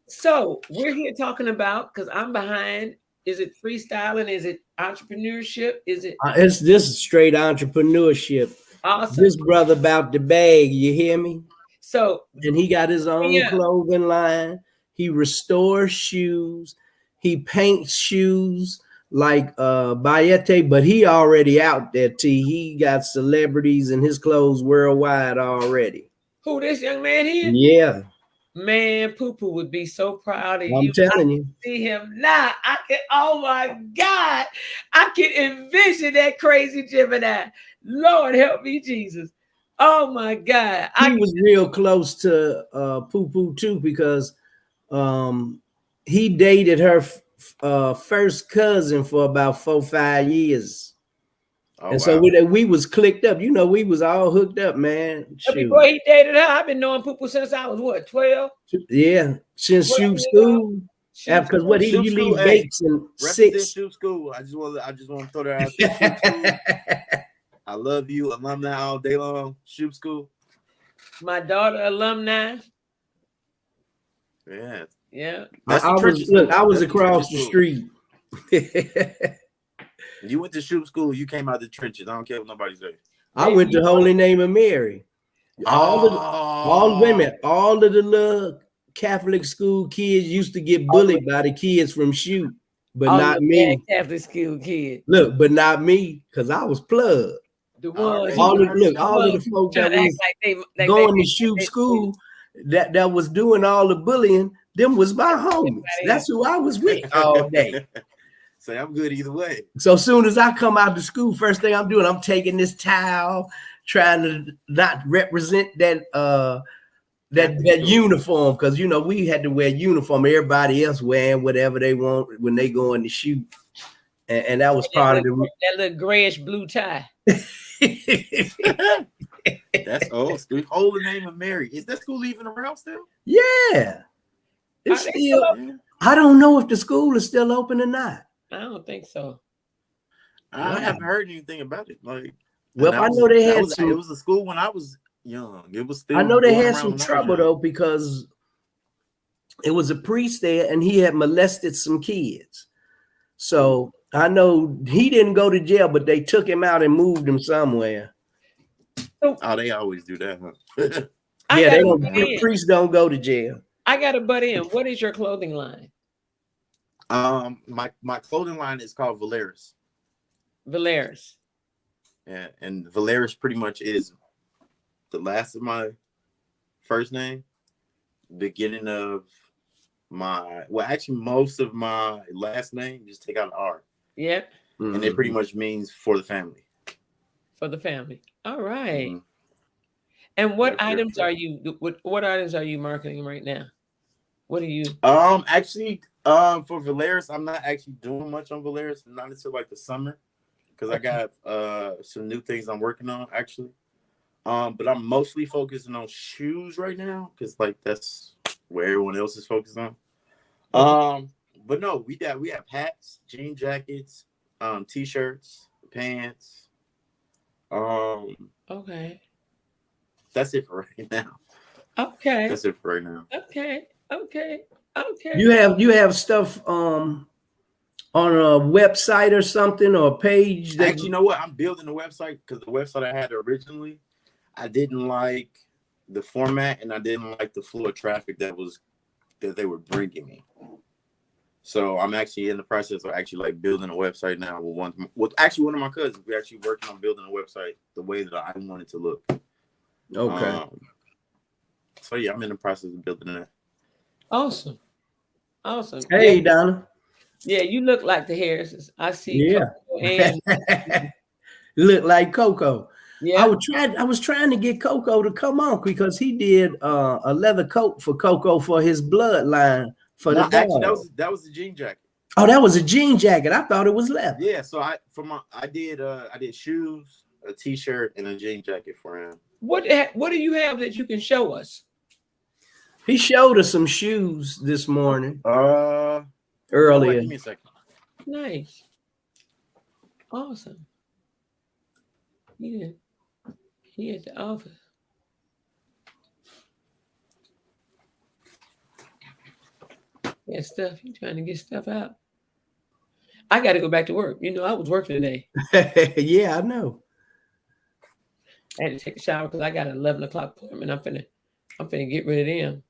So we're here talking about, because I'm behind, is it freestyling? Is it entrepreneurship? Is it?
This is straight entrepreneurship.
Awesome.
This brother about the bag, you hear me?
So,
and he got his own clothing line. He restores shoes. He paints shoes like Bayete, but he already out there, T. He got celebrities in his clothes worldwide already.
Who, this young man here?
Yeah.
Man, Poo Poo would be so proud of you.
I'm telling you.
See him now. Oh my God. I can envision that crazy Gemini. Lord help me, Jesus. Oh my God.
He was real close to Poo Poo too, because he dated her first cousin for about 4-5 years. And so we was clicked up. We was all hooked up, man.
Before he dated her, I've been knowing Poo Poo since I was what, 12?
Yeah, since shoe school. Because what you leave dates and 6.
Shoe school. I just want to throw that out there. I love you, alumni all day long. Shoop school.
My daughter, alumni.
Yeah.
Yeah.
That's
I
the
was
trenches
look,
school.
I was
That's
across the
trenches school.
street.
You went to Shoop school, you came out the trenches. I don't care what nobody says.
I
Baby,
went
you
to
know,
Holy Name of Mary. All women,
Oh,
all of the little Catholic school kids used to get bullied by the kids from Shoot, but
all the
not
bad
me.
Catholic school kids.
Look, but not me, because I was plugged.
The ones
already,
who,
All
you
of
already
look,
the
know.
all of the
ones who
folk
trying
that
to act
was
like
going to Shoot
they
school that was doing all the bullying, them was my homies.
everybody
That's who I was with all day.
Say I'm good either way.
So soon as I come out to school, first thing I'm doing, I'm taking this towel, trying to not represent that
Catholic
that
school.
uniform, because you know we had to wear uniform. Everybody else wearing whatever they want when they go in the shoot, and that was part of the.
that little grayish blue tie.
That's old school. Holy Name of Mary. Is that school even around still?
Yeah, it's
Are they
still.
Yeah.
I don't know if the school is still open or not.
I don't think so.
I
Wow.
haven't heard anything about it. Like,
Well, I know they had some.
It was a school when I was young. It was still.
I know they
going
had
around
some
when I was
trouble
young.
though, because it was a priest there and he had molested some kids. So I know he didn't go to jail, but they took him out and moved him somewhere.
Oh, they always do that, huh?
I
Yeah,
got
they
a
don't.
butt
The
in.
priests don't go to jail.
I got a butt in. What is your clothing line?
My clothing line is called Valeris.
Valeris.
Yeah, and Valeris pretty much is the last of my first name, beginning of actually most of my last name, just take out an R.
Yep.
And it pretty much means for the family.
For the family. All right.
Mhm.
And what
Yep,
items
yep.
are you what items are you marketing right now? What are you?
Actually, for Valeris, I'm not actually doing much on Valeris, not until like the summer, because I got some new things I'm working on actually. But I'm mostly focusing on shoes right now, because like that's where everyone else is focused on. But no, we have hats, jean jackets, t-shirts, pants.
Okay.
That's it for right now.
Okay.
That's it for right now.
Okay.
You have stuff on a website or something, or a page that
Actually, you know what? I'm building a website, because the website I had originally, I didn't like the format and I didn't like the flow of traffic that they were bringing me. So I'm actually in the process of actually like building a website now with one of my cousins. We're actually working on building a website the way that I want it to look.
Okay.
So yeah, I'm in the process of building that.
Awesome.
Hey,
Yeah,
Donna.
yeah, you look like the Harrises. I see.
Yeah.
Coco and
Look like Coco.
yeah.
I was trying to get Coco to come on because he did a leather coat for Coco for his bloodline for the
Actually,
dog.
that was the jean jacket.
Oh, that was a jean jacket. I thought it was leather.
Yeah, so I did shoes, a t-shirt, and a jean jacket for him.
What do you have that you can show us?
He showed us some shoes this morning earlier.
Give me a second.
Nice. Awesome. He at the office. Yeah, stuff. You trying to get stuff out. I got to go back to work. You know, I was working today.
Yeah, I know.
I had to take a shower because I got an 11 o'clock appointment. I'm finna get rid of them.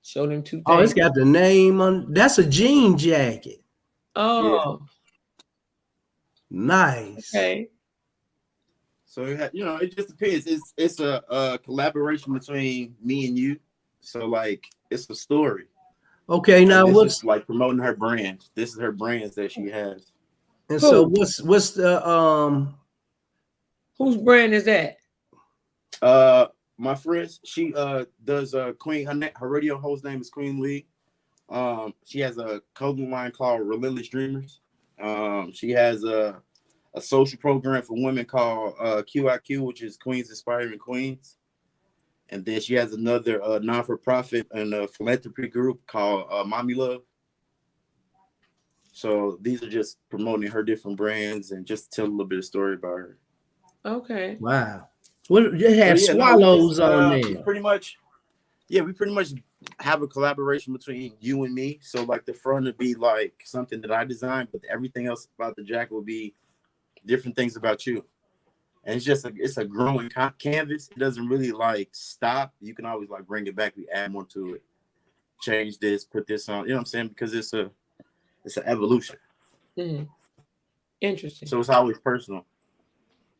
Show them 2 things.
Oh, it's got the name on. That's a jean jacket.
Oh,
Nice.
okay.
So it just depends. It's a collaboration between me and you. So like it's a story.
Okay, now
this
what's
is like promoting her brand. This is her brands that she has.
and so what's the
Whose brand is that?
My friends, she does Queen. Her radio host name is Queen Lee. She has a clothing line called Relentless Dreamers. She has a social program for women called QIQ, which is Queens Inspiring Queens. And then she has another non-for-profit and philanthropy group called Mommy Love. So these are just promoting her different brands and just tell a little bit of story about her.
Okay.
Wow. What they
But
have
yeah, no,
swallows on
we
there.
pretty much have a collaboration between you and me. So like the front would be like something that I designed, but everything else about the jacket will be different things about you. And it's a growing canvas. It doesn't really like stop. You can always like bring it back. We add more to it, change this, put this on. You know what I'm saying? Because it's an evolution.
Mm-hmm. Interesting.
So it's always personal.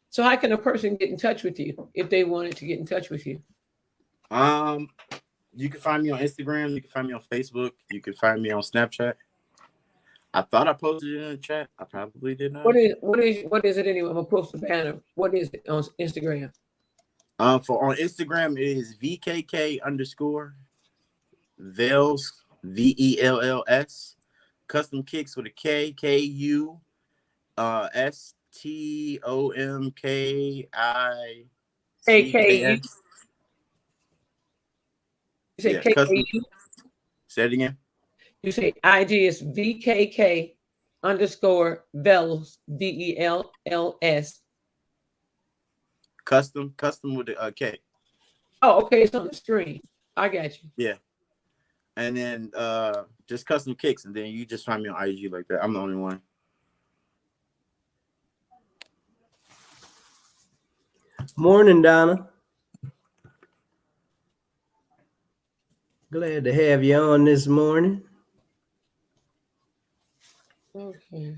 So how can a person get in touch with you if they wanted to get in touch with you?
You can find me on Instagram. You can find me on Facebook. You can find me on Snapchat. I thought I posted it in the chat. I probably did not.
What is it anyway? I'm gonna post a banner. What is it on Instagram?
For on Instagram it is VKK _ Vels VELLS custom kicks with a KKU STOMKICKS.
KKU. You say
Yeah,
KKU?
Say it again.
You say IG is VKK _ Vels VELLS.
Custom with the K.
Oh, okay, it's on the screen. I got you.
Yeah. And then just custom kicks, and then you just find me on IG like that. I'm the only one.
Morning, Donna. Glad to have you on this morning.
Okay.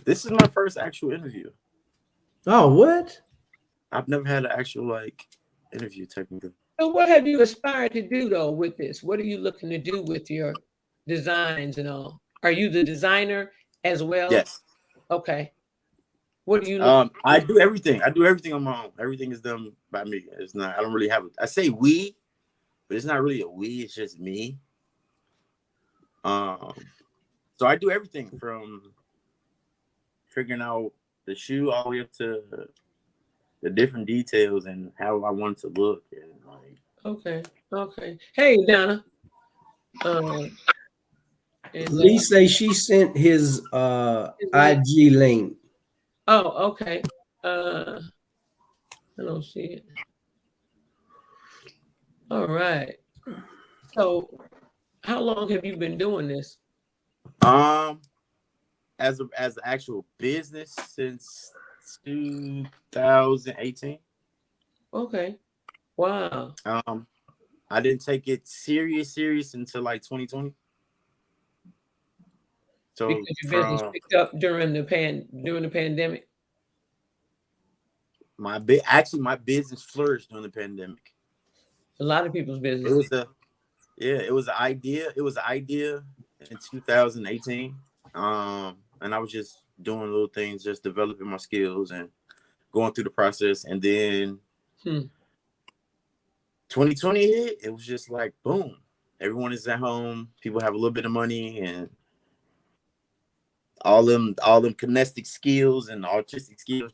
This is my first actual interview.
Oh, what?
I've never had an actual like interview technically.
So what have you aspired to do though with this? What are you looking to do with your designs and all? Are you the designer as well?
Yes.
Okay. What do you
I do everything. I do everything on my own. Everything is done by me. It's not, I don't really have I say we, but it's not really a we, it's just me. So I do everything from figuring out the shoe all the way up to the different details and how I want it to look. And like,
okay. Hey Donna.
Lee say she sent his IG link.
Oh, okay. I don't see it. All right. So how long have you been doing this?
as an actual business since 2018.
Okay. Wow.
I didn't take it serious until like 2020. So
because your business picked up during the pandemic.
My business flourished during the pandemic.
A lot of people's business.
It was an idea. It was an idea in 2018. And I was just doing little things, just developing my skills and going through the process. And then 2020 hit. It was just like boom. Everyone is at home. People have a little bit of money, and all them kinesthetic skills and artistic skills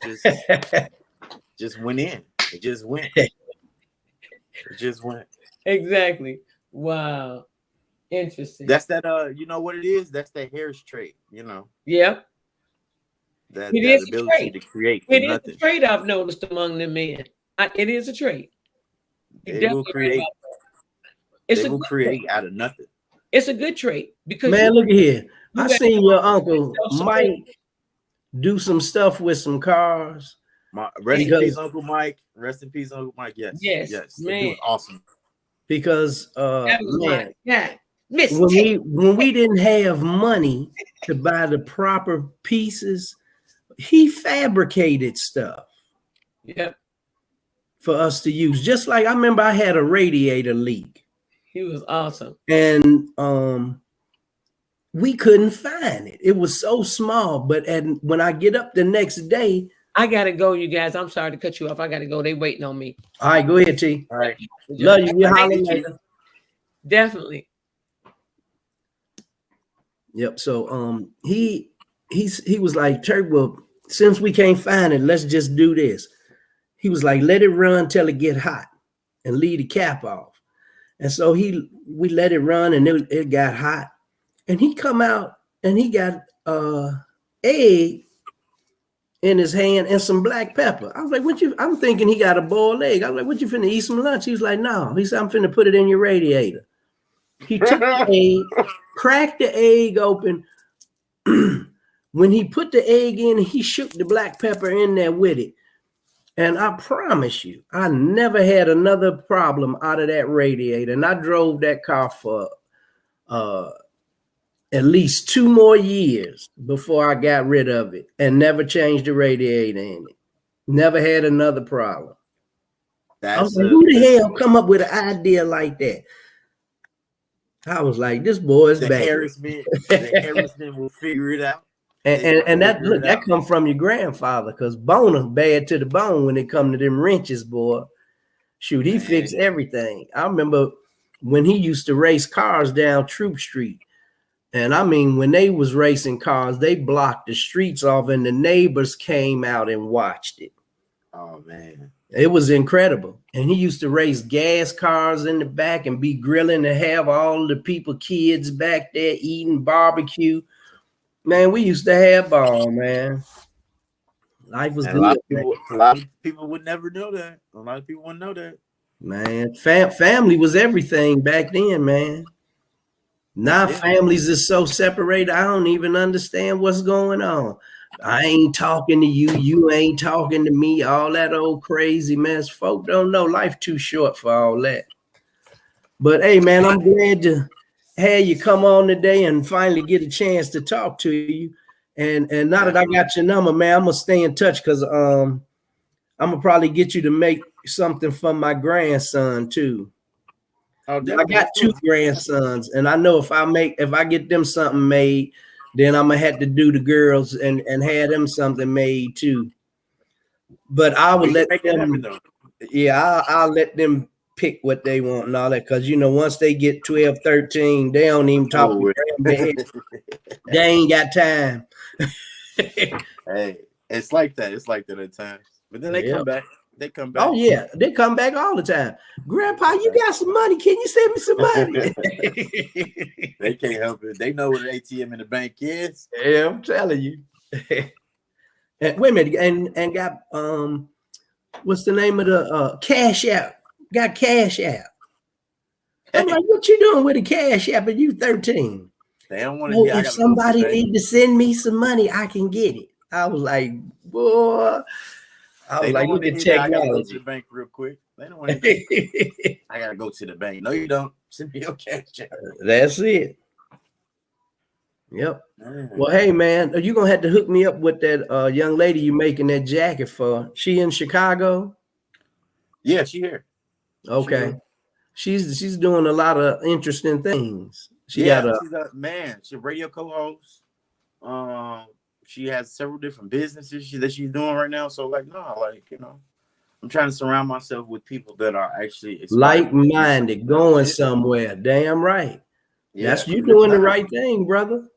just went in. It just went. It just went.
Exactly. Wow. Interesting.
That's that. You know what it is? That's the Harris trait. You know.
Yeah.
That ability to create.
It is a trait I've noticed among the men. It is a trait.
They will create. They will create out of nothing.
It's a good trait because
man, look at here. I seen your uncle Mike do some stuff with some cars.
Rest in peace, Uncle Mike. Rest in peace, Uncle Mike. Yes.
Man.
It was awesome.
Because man,
when
we didn't have money to buy the proper pieces, he fabricated stuff.
Yep.
For us to use. Just like I remember I had a radiator leak.
He was awesome.
And we couldn't find it. It was so small. But when I get up the next day,
I gotta go, you guys. I'm sorry to cut you off. I gotta go. They waiting on me.
All right, go ahead, T.
All right.
Love you. We'll holler later.
Definitely.
Yep. So he was like, Turk, well, since we can't find it, let's just do this. He was like, let it run till it get hot and leave the cap off. And so we let it run and it got hot. And he come out and he got egg in his hand and some black pepper. I was like, what you, I'm thinking he got a boiled egg. I was like, what you finna eat some lunch? He was like, no. He said, I'm finna put it in your radiator. He took the egg, cracked the egg open. When he put the egg in, he shook the black pepper in there with it. And I promise you, I never had another problem out of that radiator. And I drove that car for at least 2 more years before I got rid of it and never changed the radiator in it. Never had another problem. I was like, who the hell come up with an idea like that? I was like, this boy's
the
bad.
Harrisman will figure it out.
And that look, that come from your grandfather, because Boner bad to the bone when it come to them wrenches, boy. Shoot, he fixed everything. I remember when he used to race cars down Troop Street. And I mean, when they was racing cars, they blocked the streets off and the neighbors came out and watched it.
Oh, man.
It was incredible. And he used to race gas cars in the back and be grilling and have all the people, kids back there eating barbecue. Man, we used to have ball, man. Life was good.
A lot of people would never know that. A lot of people wouldn't know that.
Man, family was everything back then, man. Now families is so separated, I don't even understand what's going on. I ain't talking to you. You ain't talking to me. All that old crazy mess. Folk don't know life too short for all that. But hey, man, I'm glad to have you come on today and finally get a chance to talk to you. And now that I got your number, man, I'm gonna stay in touch because I'm gonna probably get you to make something for my grandson too. Oh, I got 2 grandsons, and I know if I get them something made, then I'm gonna have to do the girls and have them something made too. But I would let them. Yeah, I'll let them pick what they want and all that, because once they get 12, 13, they don't even talk to grandbabies. They ain't got time.
Hey, it's like that. It's like that at times. But then they come back. They come back.
Oh, yeah. They come back all the time. Grandpa, you got some money. Can you send me some money?
They can't help it. They know what an ATM in the bank is.
Yeah, I'm telling you. And wait a minute. And got what's the name of the Cash App? Got Cash App. I'm like, what you doing with a Cash App and you 13?
They don't want to hear.
If somebody need to send me some money, I can get it. I was like, boy. I was like, look at technology. I gotta go to the bank real quick. They don't want to. I gotta go to the bank. No, you don't. Send me your Cash App. That's it. Yep. Well, hey, man, you're gonna have to hook me up with that young lady you making that jacket for. She in Chicago?
Yeah, she here.
Okay. She's doing a lot of interesting things.
She's a radio co-host. She has several different businesses that she's doing right now. So I'm trying to surround myself with people that are actually
like-minded, going somewhere. Damn right. Yeah, that's you doing the right thing, brother.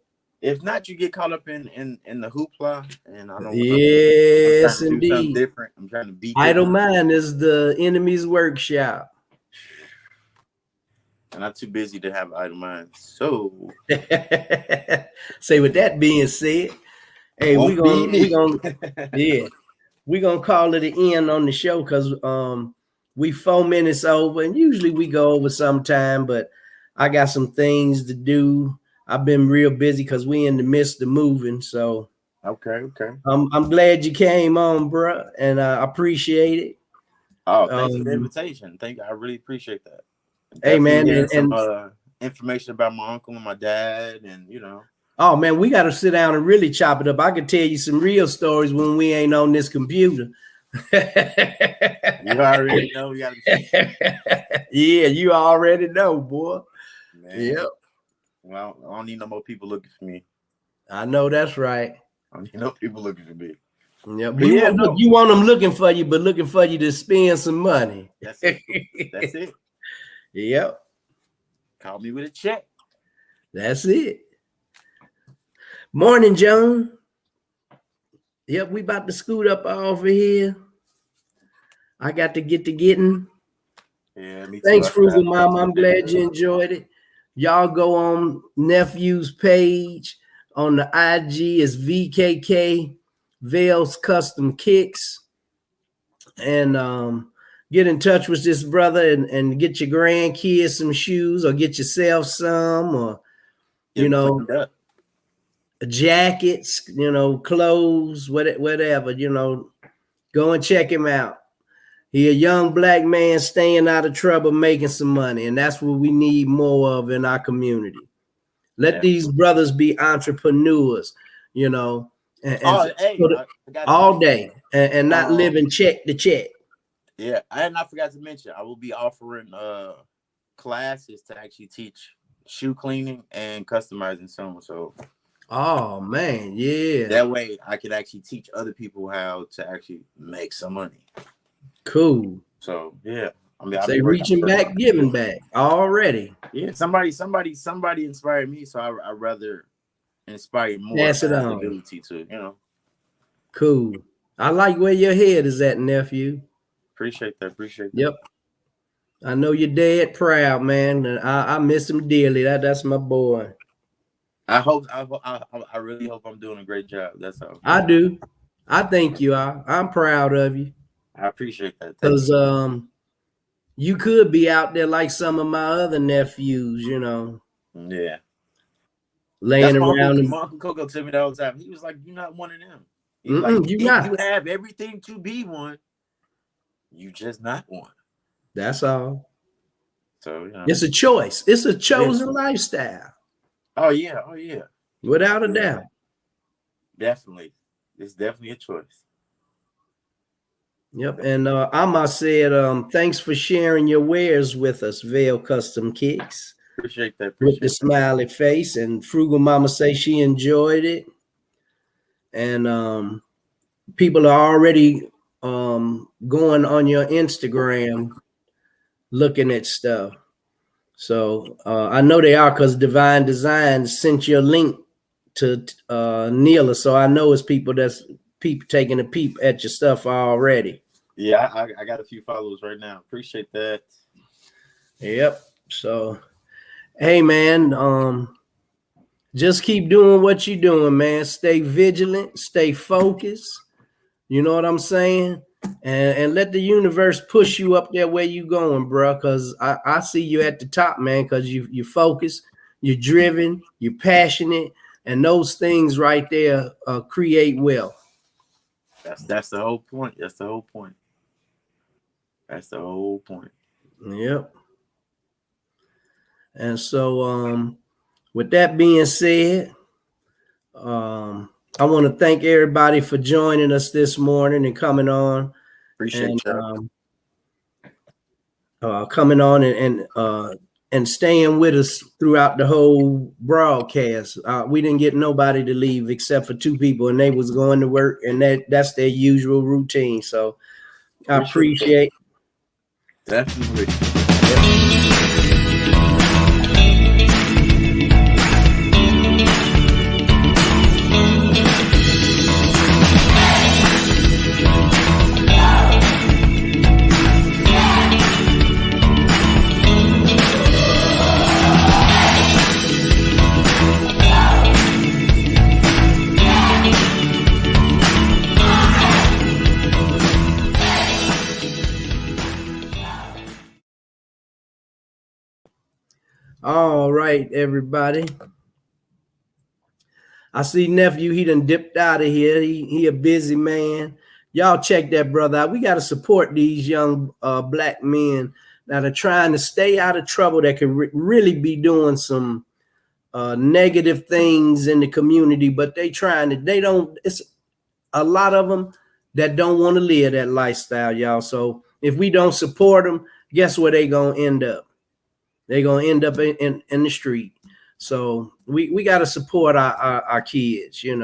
If not, you get caught up in the hoopla, and I don't.
Yes,
I'm trying to
indeed.
do something different. I'm trying to be
idle mind is the enemy's workshop.
I'm not too busy to have idle mind. So,
say with that being said, hey, we're gonna call it an end on the show because we 4 minutes over, and usually we go over sometime, but I got some things to do. I've been real busy because we in the midst of moving. So
okay.
I'm glad you came on, bro, and I appreciate it.
Oh, thanks for the invitation. I really appreciate that.
Hey, man,
and some information about my uncle and my dad, and
Oh man, we got to sit down and really chop it up. I could tell you some real stories when we ain't on this computer.
You already know.
Yeah, you already know, boy.
Man.
Yep.
Well, I don't need no more people looking for me.
I know that's right.
I don't need no people looking for me.
Yeah, but you want them looking for you, but looking for you to spend some money.
That's it. That's it.
Yep.
Call me with a check.
That's it. Morning, Joan. Yep, we about to scoot up over here. I got to get to getting.
Yeah, me too.
Thanks, Frugal Mama. I'm glad you enjoyed it. Y'all go on Nephew's page on the IG is VKK Vale's Custom Kicks, and get in touch with this brother and get your grandkids some shoes, or get yourself some, or jackets, clothes, whatever, go and check him out. He a young black man staying out of trouble, making some money, and that's what we need more of in our community. Let these brothers be entrepreneurs, all day, and not living check to check.
Yeah, I forgot to mention, I will be offering classes to actually teach shoe cleaning and customizing some. So,
oh man, yeah.
That way I could actually teach other people how to actually make some money.
Cool.
So yeah, I mean,
say reaching back, giving back already.
Yeah, somebody inspired me, so I rather inspire more.
Pass it on.
Ability to,
Cool. I like where your head is at, nephew.
Appreciate that.
Yep. I know you're dead proud, man. And I miss him dearly. That's my boy.
I really hope I'm doing a great job. That's all.
I do. I think you are. I'm proud of you.
I appreciate that.
Because you could be out there like some of my other nephews,
Yeah.
Laying around.
My Uncle Coco told me that all the time. He was like, "You're not one of them. Like, you have everything to be one. You just not one."
That's all.
So
it's a choice. It's a chosen lifestyle.
Oh yeah.
Without a doubt.
Definitely. It's definitely a choice.
Yep. And Amma said, thanks for sharing your wares with us, Vale Custom Kicks.
Appreciate that.
With the smiley face. And Frugal Mama say she enjoyed it. And people are already going on your Instagram looking at stuff. So I know they are, because Divine Design sent you a link to Neela. So I know it's people taking a peep at your stuff already.
Yeah, I got a few followers right now. Appreciate that.
Yep. So, hey man, just keep doing what you're doing, man. Stay vigilant, stay focused. You know what I'm saying? And let the universe push you up there where you going, bro. Because I see you at the top, man. Because you focus, you're driven, you're passionate, and those things right there create wealth.
That's the whole point. That's the whole point.
Yep. And so, with that being said, I want to thank everybody for joining us this morning and coming on.
Appreciate
you. Coming on and staying with us throughout the whole broadcast. We didn't get nobody to leave except for 2 people, and they was going to work, and that's their usual routine. So I appreciate it.
Definitely.
All right, everybody. I see nephew, he done dipped out of here. He a busy man. Y'all check that brother out. We got to support these young black men that are trying to stay out of trouble, that can really be doing some negative things in the community, but it's a lot of them that don't want to live that lifestyle, y'all. So if we don't support them, guess where they going to end up? They're going to end up in the street. So we got to support our kids, and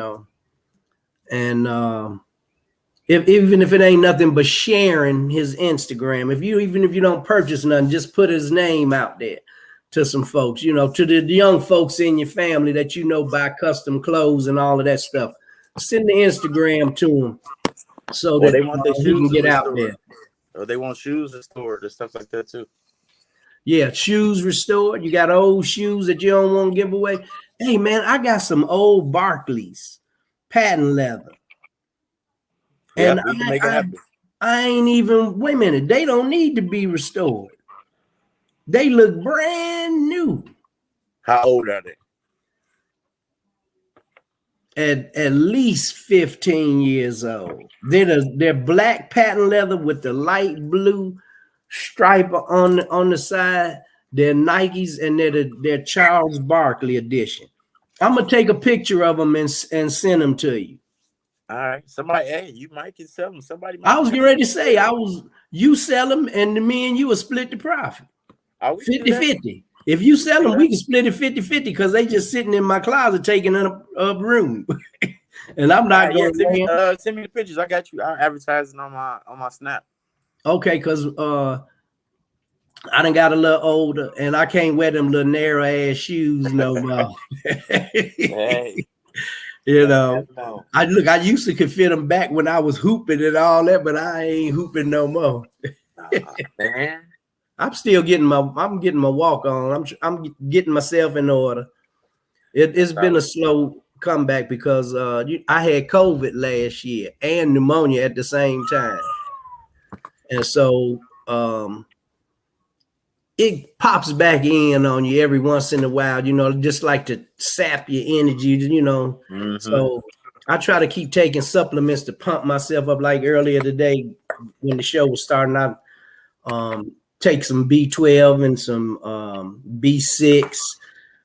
even if it ain't nothing but sharing his Instagram, even if you don't purchase nothing, just put his name out there to some folks, to the young folks in your family that buy custom clothes and all of that stuff. Send the Instagram to them so that
they want their
he
shoes
can get out there.
Or they want shoes restored and stuff like that too.
Yeah, shoes restored. You got old shoes that you don't want to give away. Hey, man, I got some old Barclays patent leather. And
we can make it happen.
I ain't even, wait a minute, they don't need to be restored. They look brand new.
How old are they?
At least 15 years old. They're black patent leather with the light blue stripe on the side. They're Nikes, and they're Charles Barkley edition. I'm gonna take a picture of them and send them to you.
All right, somebody, hey, you might can sell them. Somebody might.
I was getting ready to say, you sell them, and me and you will split the profit. 50-50. If you sell them, we can split it 50-50 because they just sitting in my closet taking up room. And I'm not going
to send me the pictures. I got you. I'm advertising on my Snap.
Okay, because I done got a little older and I can't wear them little narrow ass shoes no more.
Hey.
You know, I used to could fit them back when I was hooping and all that, but I ain't hooping no more.
Man.
I'm still getting my walk on. I'm getting myself in order. It's been a slow comeback because I had COVID last year and pneumonia at the same time, and so it pops back in on you every once in a while. You know, just like to sap your energy. You know, so I try to keep taking supplements to pump myself up. Like earlier today when the show was starting, I take some B12 and some B6,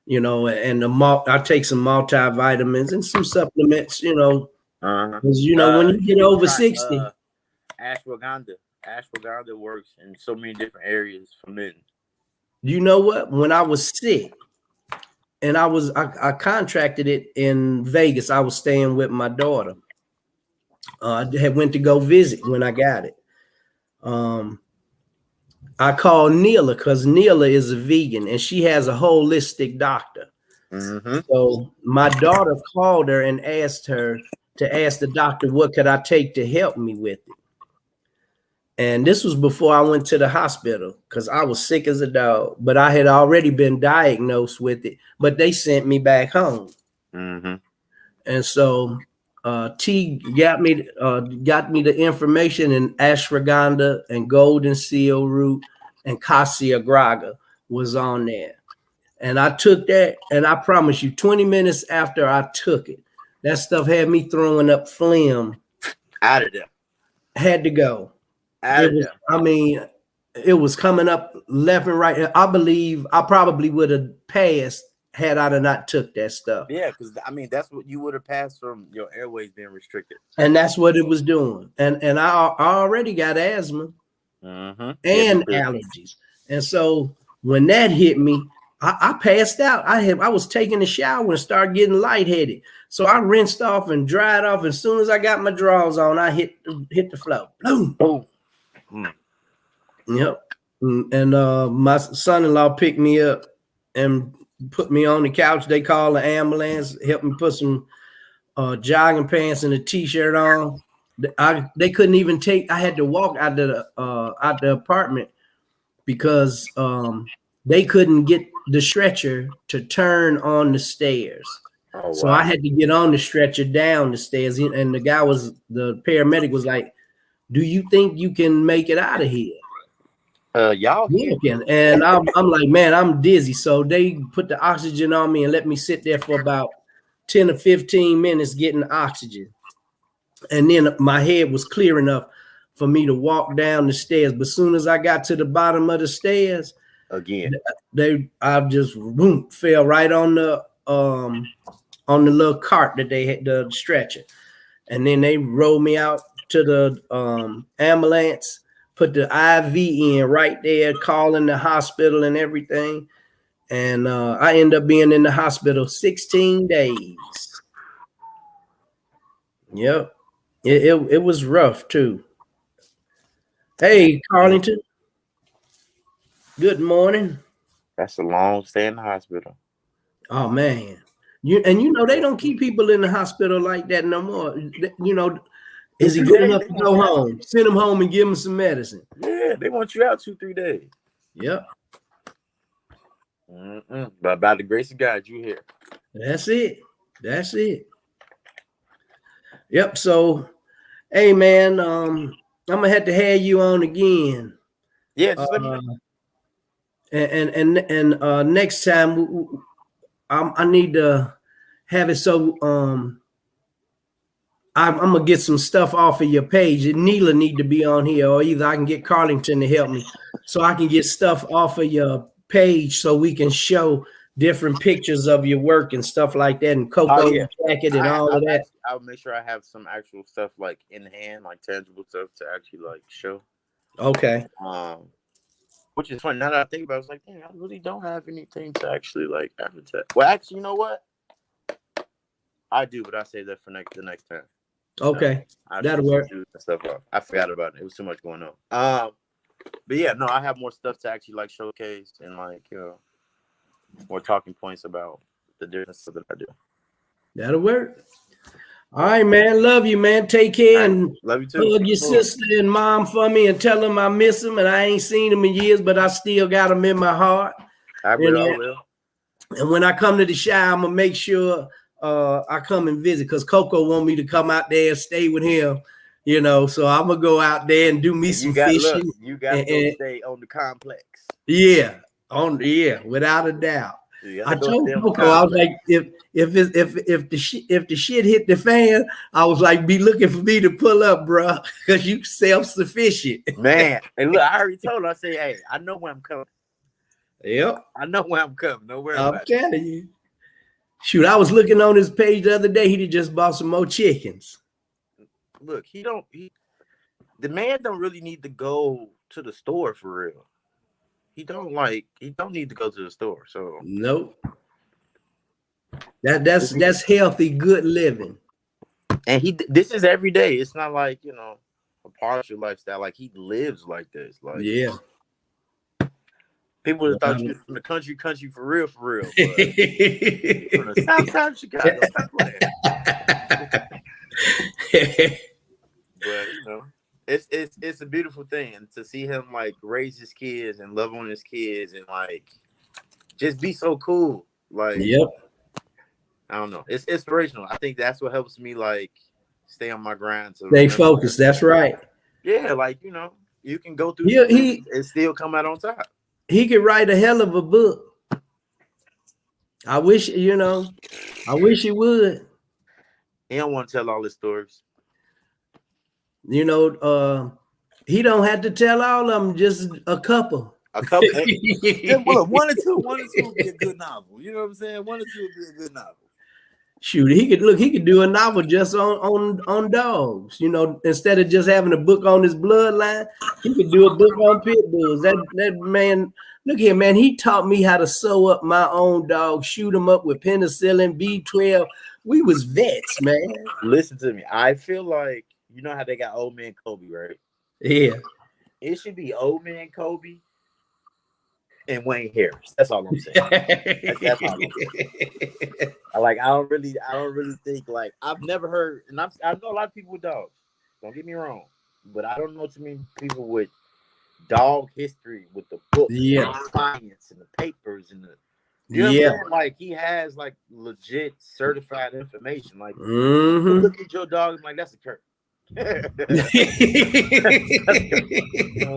you know, and I take some multivitamins and some supplements, you know, because you know when you get over 60,
ashwagandha works in so many different areas for men.
You know what? When I was sick, and I contracted it in Vegas. I was staying with my daughter. I had went to go visit when I got it. I called Neela because Neela is a vegan and she has a holistic doctor. So my daughter called her and asked her to ask the doctor what could I take to help me with it. And this was before I went to the hospital because I was sick as a dog, but I had already been diagnosed with it, but they sent me back home. And so T got me the information, and ashwagandha and golden seal root and cassia graga was on there. And I took that, and I promise you 20 minutes after I took it, that stuff had me throwing up phlegm.
Out of there.
Had to go. It was coming up left and right. I believe I probably would have passed had I not took that stuff.
Yeah, because I mean that's what you would have passed from your airways being restricted.
And that's what it was doing. And I already got asthma and allergies. And so when that hit me, I passed out. I was taking a shower and started getting lightheaded. So I rinsed off and dried off. As soon as I got my drawers on, I hit the floor. Boom. Boom. Yep. And my son-in-law picked me up and put me on the couch. They called the ambulance, helped me put some jogging pants and a t-shirt on. They couldn't even I had to walk out the apartment because they couldn't get the stretcher to turn on the stairs. So I had to get on the stretcher down the stairs. And the paramedic was like, "Do you think you can make it out of here?"
Y'all
can. And I'm like, man, I'm dizzy. So they put the oxygen on me and let me sit there for about 10 or 15 minutes getting oxygen. And then my head was clear enough for me to walk down the stairs. But as soon as I got to the bottom of the stairs,
again,
I just fell right on the little cart that they had, the stretcher. And then they rolled me out to the ambulance, put the IV in right there, calling the hospital and everything. And I ended up being in the hospital 16 days. Yep. It was rough too. Hey, Carlington. Good morning.
That's a long stay in the hospital.
Oh man. You know they don't keep people in the hospital like that no more. You know, is he good enough to go home? Send him home and give him some medicine.
Yeah, they want you out 2-3 days.
Yep.
But by the grace of God, you here.
That's it. Yep. So, Hey man, I'm gonna have to have you on again.
Yeah,
Uh,
just let me know.
and next time I need to have it so I'm gonna get some stuff off of your page. And Neela need to be on here, or either I can get Carlington to help me, so I can get stuff off of your page, so we can show different pictures of your work and stuff like that, and
Oh
Coco
yeah,
jacket and all of that.
I'll make sure I have some actual stuff like in hand, like tangible stuff to actually like show.
Okay.
Which is funny. Now that I think about it, I was like, dang, I really don't have anything to actually like advertise. Well, actually, you know what? I do, but I say that for the next time.
Okay.
I
That'll work.
do that stuff off. I forgot about it. It was too much going on. But yeah, no, I have more stuff to actually like showcase and like more talking points about the different stuff that I do.
That'll work. All right, man. Love you, man. Take care and
love you too.
hug your sister and mom for me and tell them I miss them and I ain't seen them in years, but I still got them in my heart.
I will.
And when I come to the show, I'm gonna make sure I come and visit, because Coco want me to come out there and stay with him. So I'm gonna go out there and do me some fishing.
You got to stay on the complex.
Yeah, without a doubt. I told Coco, I was like, if the shit hit the fan, I was like, be looking for me to pull up, bro, because you self-sufficient.
Man, and look, I already told her, I say, hey, I know when I'm coming.
Yep.
I know when I'm coming. Don't worry
I'm
about
telling you. Shoot, I was looking on his page the other day. He just bought some more chickens.
Look, the man don't really need to go to the store for real. He don't need to go to the store. So
nope. That's healthy, good living.
And this is every day. It's not like, a partial lifestyle. Like, he lives like this. Like,
yeah.
People would have thought you were from the country for real. But from the south side of Chicago. Stop playing. But it's a beautiful thing to see him like raise his kids and love on his kids and like just be so cool. Like,
yep.
I don't know. It's inspirational. I think that's what helps me like stay on my grind.
Stay focused. That's right.
Yeah, like you can go through and still come out on top.
He could write a hell of a book. I wish he would.
He don't want to tell all his stories.
He don't have to tell all of them, just a couple.
Well, one or two would be a good novel. You know what I'm saying? One or two would be a good novel.
Shoot, he could do a novel just on dogs. Instead of just having a book on his bloodline, he could do a book on pit bulls. That man, look here, man. He taught me how to sew up my own dog, shoot them up with penicillin, B12. We was vets, man.
Listen to me. I feel like how they got Old Man Kobe, right?
Yeah.
It should be Old Man Kobe and Wayne Harris. That's all I'm saying. That's all I'm saying. I don't really think like I've never heard, and I know a lot of people with dogs. Don't get me wrong, but I don't know too many people with dog history with the books, and the science, and the papers, and the like he has like legit certified information. Like, look at your dog, I'm like, that's a Kurt. No, we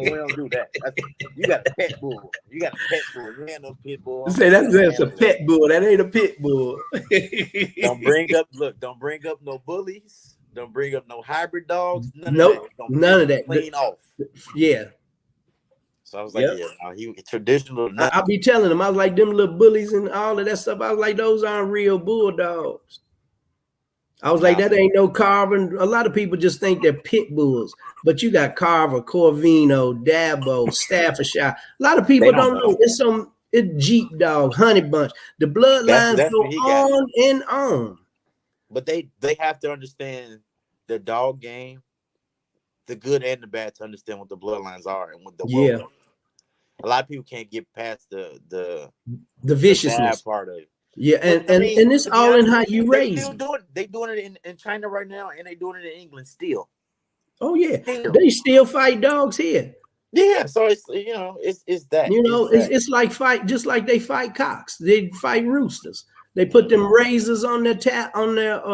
don't do that. You got a pet bull. You ain't no pit bull.
Say that's a pet bull. That ain't a pit bull.
Don't bring up no bullies. Don't bring up no hybrid dogs. None of that. Clean off.
Yeah.
So I was like, he traditional.
I'll be telling them, I was like, them little bullies and all of that stuff. I was like, those aren't real bulldogs. I was like, that ain't no Carver. A lot of people just think they're pit bulls, but you got Carver, Corvino, Dabo, Staffordshire. A lot of people don't know. It's Jeep Dog, Honey Bunch. The bloodlines go on and on.
But they have to understand the dog game, the good and the bad, to understand what the bloodlines are and what the a lot of people can't get past the viciousness part of it. Yeah,
and it's all in how you raise.
They doing it in China right now, and they doing it in England still.
Oh yeah, they still fight dogs here.
Yeah, so it's that.
It's like just like they fight cocks. They fight roosters. They put them razors on their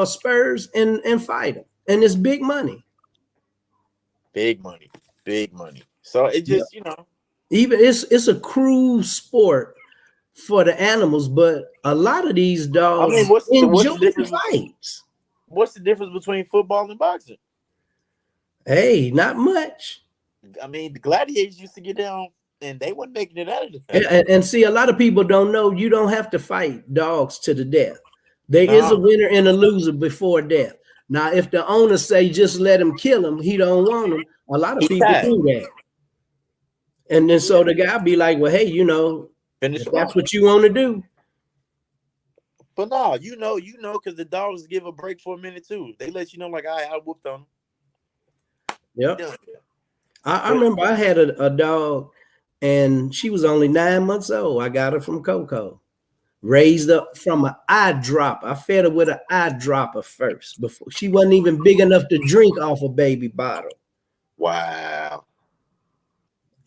spurs and fight them, and it's big money.
Big money, big money. So it just, you know,
Even it's a cruel sport for the animals, but a lot of these
I
dogs
mean, what's
enjoy
the difference?
the fights.
What's the difference between football and boxing?
Hey, not much.
I mean, the gladiators used to get down, and they weren't making it out of
And,
there.
and see, a lot of people don't know you don't have to fight dogs to the death. There is a
No,
winner and a loser before death. Now, if the owner say just let him kill him, he don't want him. A lot of
he
people
tied.
do that, and then so
Yeah,
the guy be like, "Well, hey,
finish
if
him
that's
off.
what you want to do,
But no, because the dogs give a break for a minute too. They let you know, like, I whooped on
yep."
them.
I
But
remember I had a dog, and she was only 9 months old. I got her from Coco, raised up from an eye drop. I fed her with an eye dropper first. Before she wasn't even big enough to drink off a baby bottle.
wow,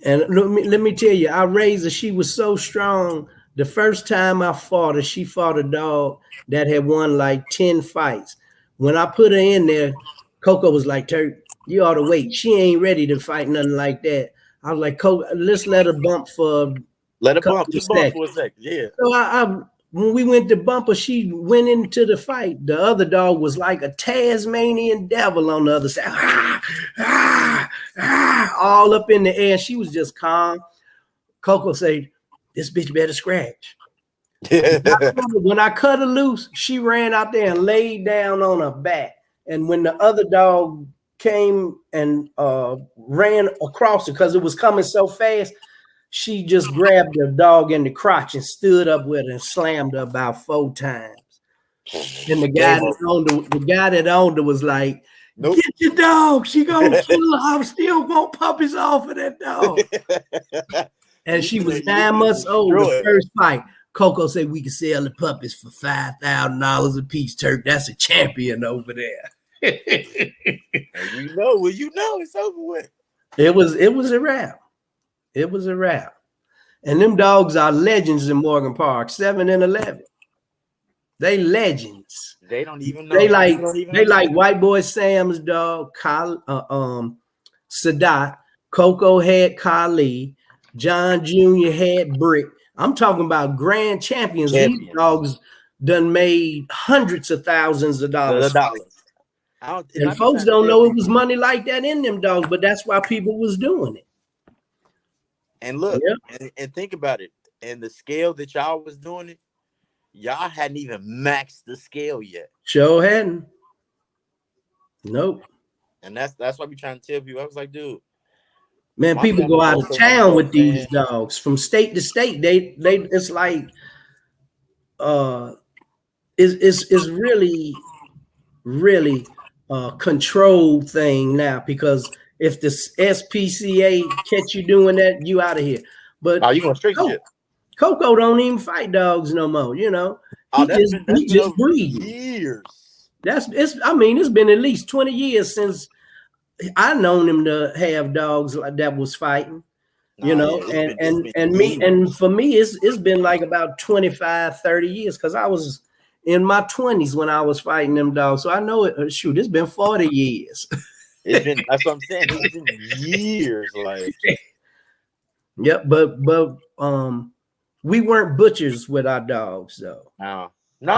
And let me tell you, I raised her. She was so strong. The first time I fought her, she fought a dog that had won like 10 fights. When I put her in there, Coco was like, Turk, you ought to wait. She ain't ready to fight nothing like that. I was like, Coco, let's let her bump for a
let it
couple
bump,
of
just bump
seconds.
for a second. Yeah.
So when we went to bumper, she went into the fight. The other dog was like a Tasmanian devil on the other side. All up in the air. She was just calm. Coco said, this bitch better scratch. When I cut her loose, she ran out there and laid down on her back. And when the other dog came and ran across her because it was coming so fast, she just grabbed the dog in the crotch and stood up with her and slammed her about 4 times. And
Game over.
the guy that owned her was like,
Nope.
get your dog. She gonna kill her. I still want puppies off of that dog. And she was 9 months old. The first fight, Coco said we could sell the puppies for $5,000 a piece. Turk, that's a champion over there.
And it's over with.
It was a wrap. It was a wrap. And them dogs are legends in Morgan Park, 7 and 11. They legends.
They don't even know.
They like
understand.
White Boy Sam's dog, Sadat. Coco had Kali. John Jr. had Brick. I'm talking about grand champions. These dogs done made hundreds of thousands of dollars. And folks don't know it was money like that in them dogs, but that's why people was doing it.
And look, and think about it. And the scale that y'all was doing it, y'all hadn't even maxed the scale yet.
Sure hadn't. Nope.
And that's why we trying to tell people. I was like, dude,
man, people go out of town with these dogs from state to state. They it's like it's really a controlled thing now, because if the SPCA catch you doing that, you out of here. But
you going straight to jail.
Coco don't even fight dogs no more, you know. He just breeds.
Years.
It's been at least 20 years since I known him to have dogs like that was fighting, you know. And for me, it's been like about 25, 30 years, because I was in my 20s when I was fighting them dogs. So I know it. Shoot, it's been 40 years.
That's what I'm saying. It's been years, like.
Yep, but we weren't butchers with our dogs, though.
No,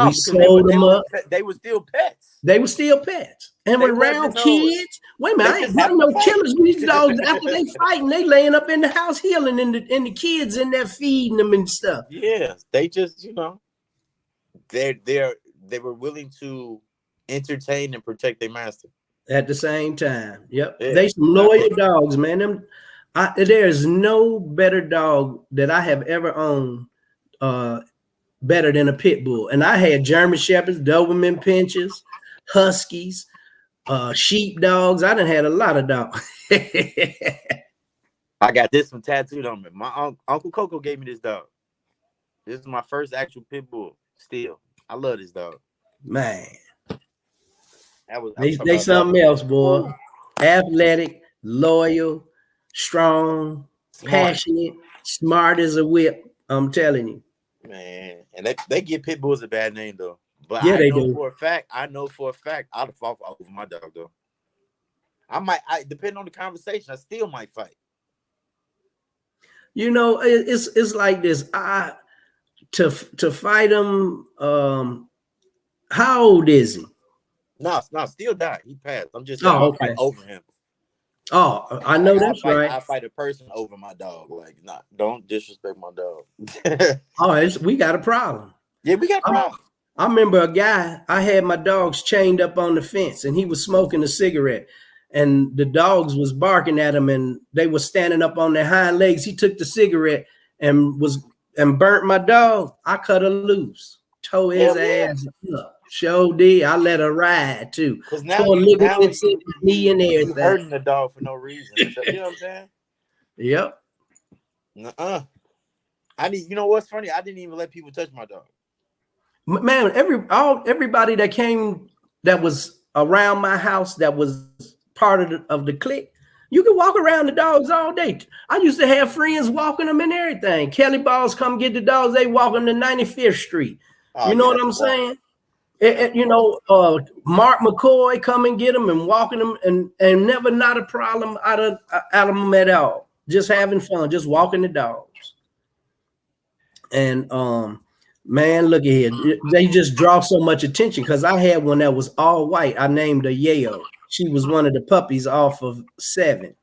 we sold them up.
They were still pets.
They were still pets. And around kids. Wait a minute, I ain't got no killers with these dogs. After they fighting, they laying up in the house healing, and the kids in there feeding them and stuff.
Yeah, they just, you know, they were willing to entertain and protect their master
at the same time. Yep, they some loyal dogs, man. There's no better dog that I have ever owned better than a pit bull. And I had German Shepherds, Doberman Pinschers, Huskies, sheep dogs. I done had a lot of dogs.
I got this one tattooed on me. My Uncle Coco gave me this dog. This is my first actual pit bull. Still, I love this dog.
Man,
they
something else, boy. Athletic, loyal, strong, passionate, smart as a whip. I'm telling you.
Man, and they give pit bulls a bad name though. But
yeah,
I know for a fact I'd have fought over my dog though. I depending on the conversation, I still might fight.
You know, it's like this. To fight him. How old is he?
No, still die. He passed. I'm just saying
Oh,
I'll
okay.
fight over him.
Oh, I know that's right.
I fight a person over my dog. Like, nah, don't disrespect my dog.
Oh, we got a problem.
Yeah, we got a problem.
I remember a guy, I had my dogs chained up on the fence and he was smoking a cigarette and the dogs was barking at him and they were standing up on their hind legs. He took the cigarette and burnt my dog. I cut her loose, tore his ass up. Sure did. I let her ride too.
Because now
tore
you
ligaments in his knee and everything.
You hurting the dog for no reason. You know what I'm saying?
Yep.
You know what's funny? I didn't even let people touch my dog.
Man, everybody that came that was around my house that was part of the clique, you can walk around the dogs all day. I used to have friends walking them and everything. Kelly Balls come get the dogs. They walk them to 95th Street. You know what I'm saying? You know, Mark McCoy come and get them and walking them and never not a problem out of them at all. Just having fun, just walking the dogs. And man, look at here. They just draw so much attention because I had one that was all white. I named her Yayo. She was one of the puppies off of 7.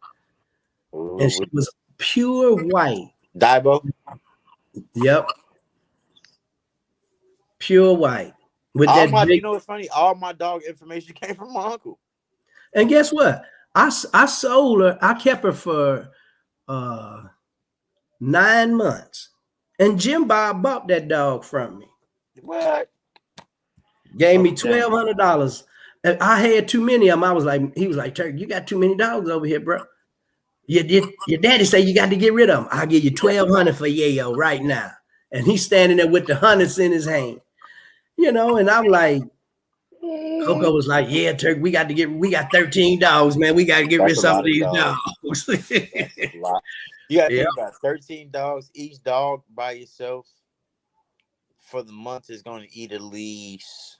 And she was pure white.
Daibo?
Yep. Pure white. With
you know what's funny? All my dog information came from my uncle.
And guess what? I sold her. I kept her for 9 months. And Jim Bob bought that dog from me.
What?
Gave me $1,200. And I had too many of them. He was like, Turk, you got too many dogs over here, bro. Your daddy say you got to get rid of them. I'll give you $1,200 for Yayo right now. And he's standing there with the hundreds in his hand. You know, and I'm like, Coco was like, yeah, Turk, we got 13 dogs, man. We got to get rid of some of these dogs.
You got to think about 13 dogs. Each dog by yourself for the month is going to eat at least,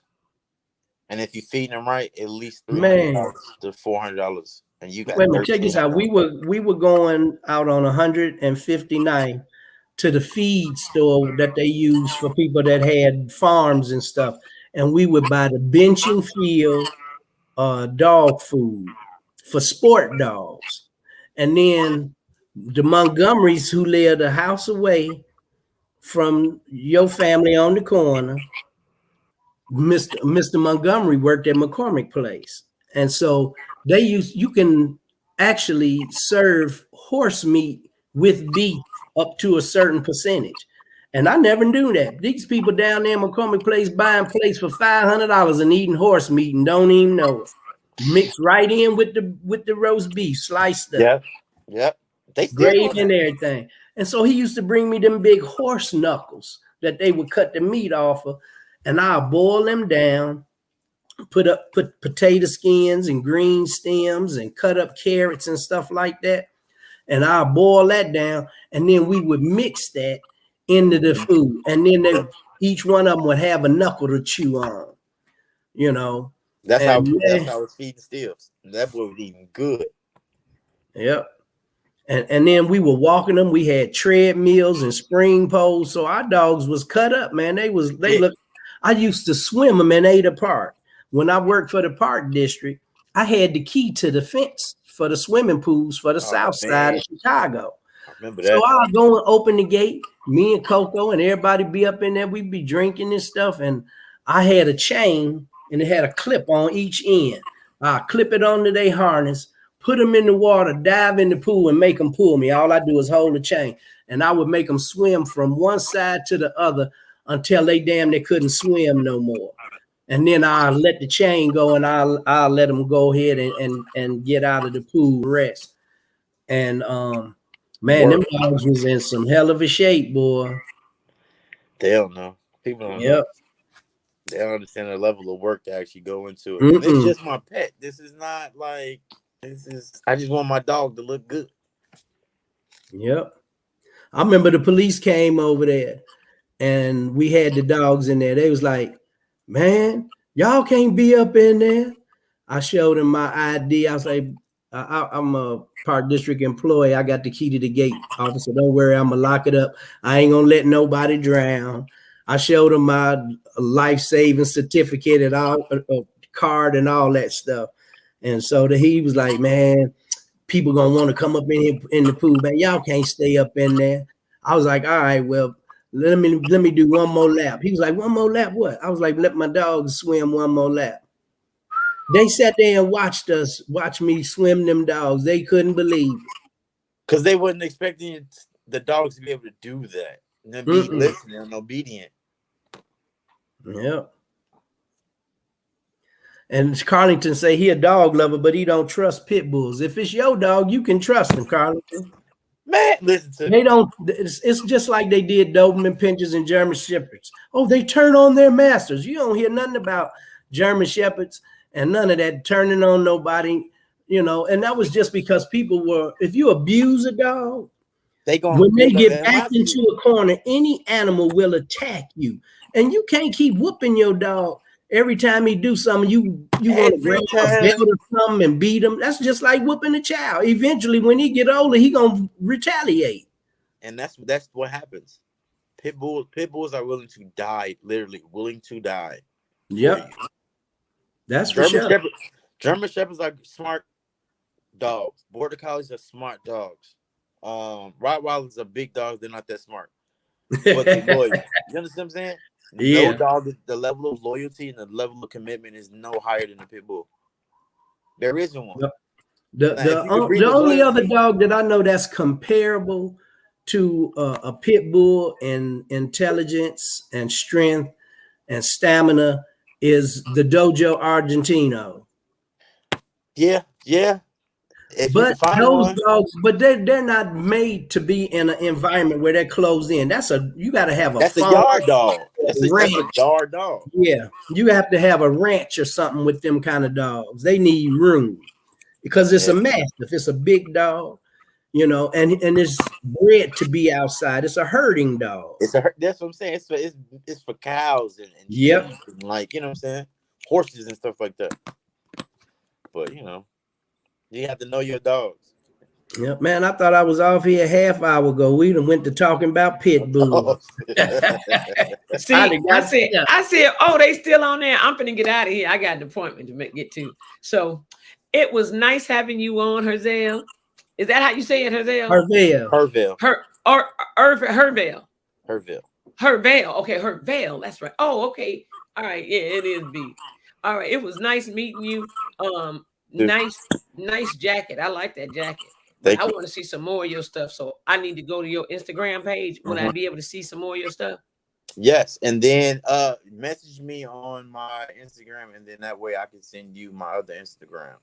and if you feed them right, at least $300 to $400. And you got.
Wait a minute, check this out. We were going out on 159 to the feed store that they use for people that had farms and stuff, and we would buy the bench and field dog food for sport dogs, and then the Montgomerys who lived a house away from your family on the corner, Mr. Montgomery worked at McCormick Place. And so you can actually serve horse meat with beef up to a certain percentage. And I never knew that. These people down there in McCormick Place buying plates for $500 and eating horse meat and don't even know it. Mixed right in with the roast beef, sliced up.
Yep. They
gravy and everything. And so he used to bring me them big horse knuckles that they would cut the meat off of, and I'll boil them down, put potato skins and green stems and cut up carrots and stuff like that. And I'll boil that down, and then we would mix that into the food. And then each one of them would have a knuckle to chew on, you know.
That's how I was feeding Steels. That boy was eating good.
Yep. And then we were walking them. We had treadmills and spring poles. So our dogs was cut up, man. They look. I used to swim them in Ada Park. When I worked for the park district, I had the key to the fence for the swimming pools for the south side of Chicago.
I remember that.
So I'll go and open the gate, me and Coco and everybody be up in there. We'd be drinking and stuff. And I had a chain and it had a clip on each end. I clip it onto their harness, put them in the water, dive in the pool, and make them pull me. All I do is hold the chain. And I would make them swim from one side to the other until they couldn't swim no more. And then I'll let the chain go and I'll let them go ahead and get out of the pool, rest. And man, them dogs was in some hell of a shape, boy.
They don't know. People don't know. They don't understand the level of work to actually go into it. It's just my pet. This is not like I just want my dog to look good.
Yep. I remember the police came over there and we had the dogs in there. They was like, man, y'all can't be up in there. I showed them my ID. I was like, I'm a Park District employee. I got the key to the gate. Officer, don't worry, I'm gonna lock it up. I ain't gonna let nobody drown. I showed him my life-saving certificate and all card and all that stuff. And so he was like, man, people gonna want to come up in here in the pool, man. Y'all can't stay up in there. I was like, all right, well, let me do one more lap. He was like, one more lap, what? I was like, let my dogs swim one more lap. They sat there and watch me swim them dogs. They couldn't believe it.
Because they wasn't expecting the dogs to be able to do that. And then be listening and obedient.
Yeah. And Carlington say he a dog lover, but he don't trust pit bulls. If it's your dog, you can trust him, Carlington.
Man, listen to
They don't. It's just like they did Doberman Pinschers and German Shepherds. Oh, they turn on their masters. You don't hear nothing about German Shepherds and none of that turning on nobody, you know. And that was just because people were. If you abuse a dog, when they get back into a corner, any animal will attack you, and you can't keep whooping your dog. Every time he do something, you want to grab a belt or something and beat him. That's just like whooping a child. Eventually, when he get older, he gonna retaliate.
And that's what happens. Pit bulls are willing to die, literally willing to die.
Yep, that's for sure.
German Shepherds are smart dogs. Border Collies are smart dogs. Rottweilers are big dogs. They're not that smart, but they're loyal. You understand what I'm saying?
Yeah.
No dog, the level of loyalty and the level of commitment is no higher than the pit bull. There isn't one.
The only other dog that I know that's comparable to a pit bull in intelligence and strength and stamina is the Dojo Argentino.
Yeah.
But those dogs, but they're not made to be in an environment where they're closed in. You got to have
a yard dog. That's a yard dog.
Yeah, you have to have a ranch or something with them kind of dogs. They need room because it's a mastiff. It's a big dog, you know, and it's bred to be outside. It's a herding dog.
That's what I'm saying. It's for cows and
yep,
and like, you know what I'm saying, horses and stuff like that. But you know. You have to know your dogs.
Yeah, man, I thought I was off here a half hour ago. We done went to talking about pit bulls.
See, I said, oh, they still on there. I'm finna get out of here. I got an appointment to get to. So it was nice having you on, Herzel. Is that how you say it, Herzel?
Hervel.
Hervel. Okay, Hervel. That's right. Oh, okay. All right. Yeah, it is B. All right. It was nice meeting you. Nice jacket. I like that jacket. I want to see some more of your stuff. So I need to go to your Instagram page. Will I be able to see some more of your stuff?
Yes. And then message me on my Instagram, and then that way I can send you my other Instagram.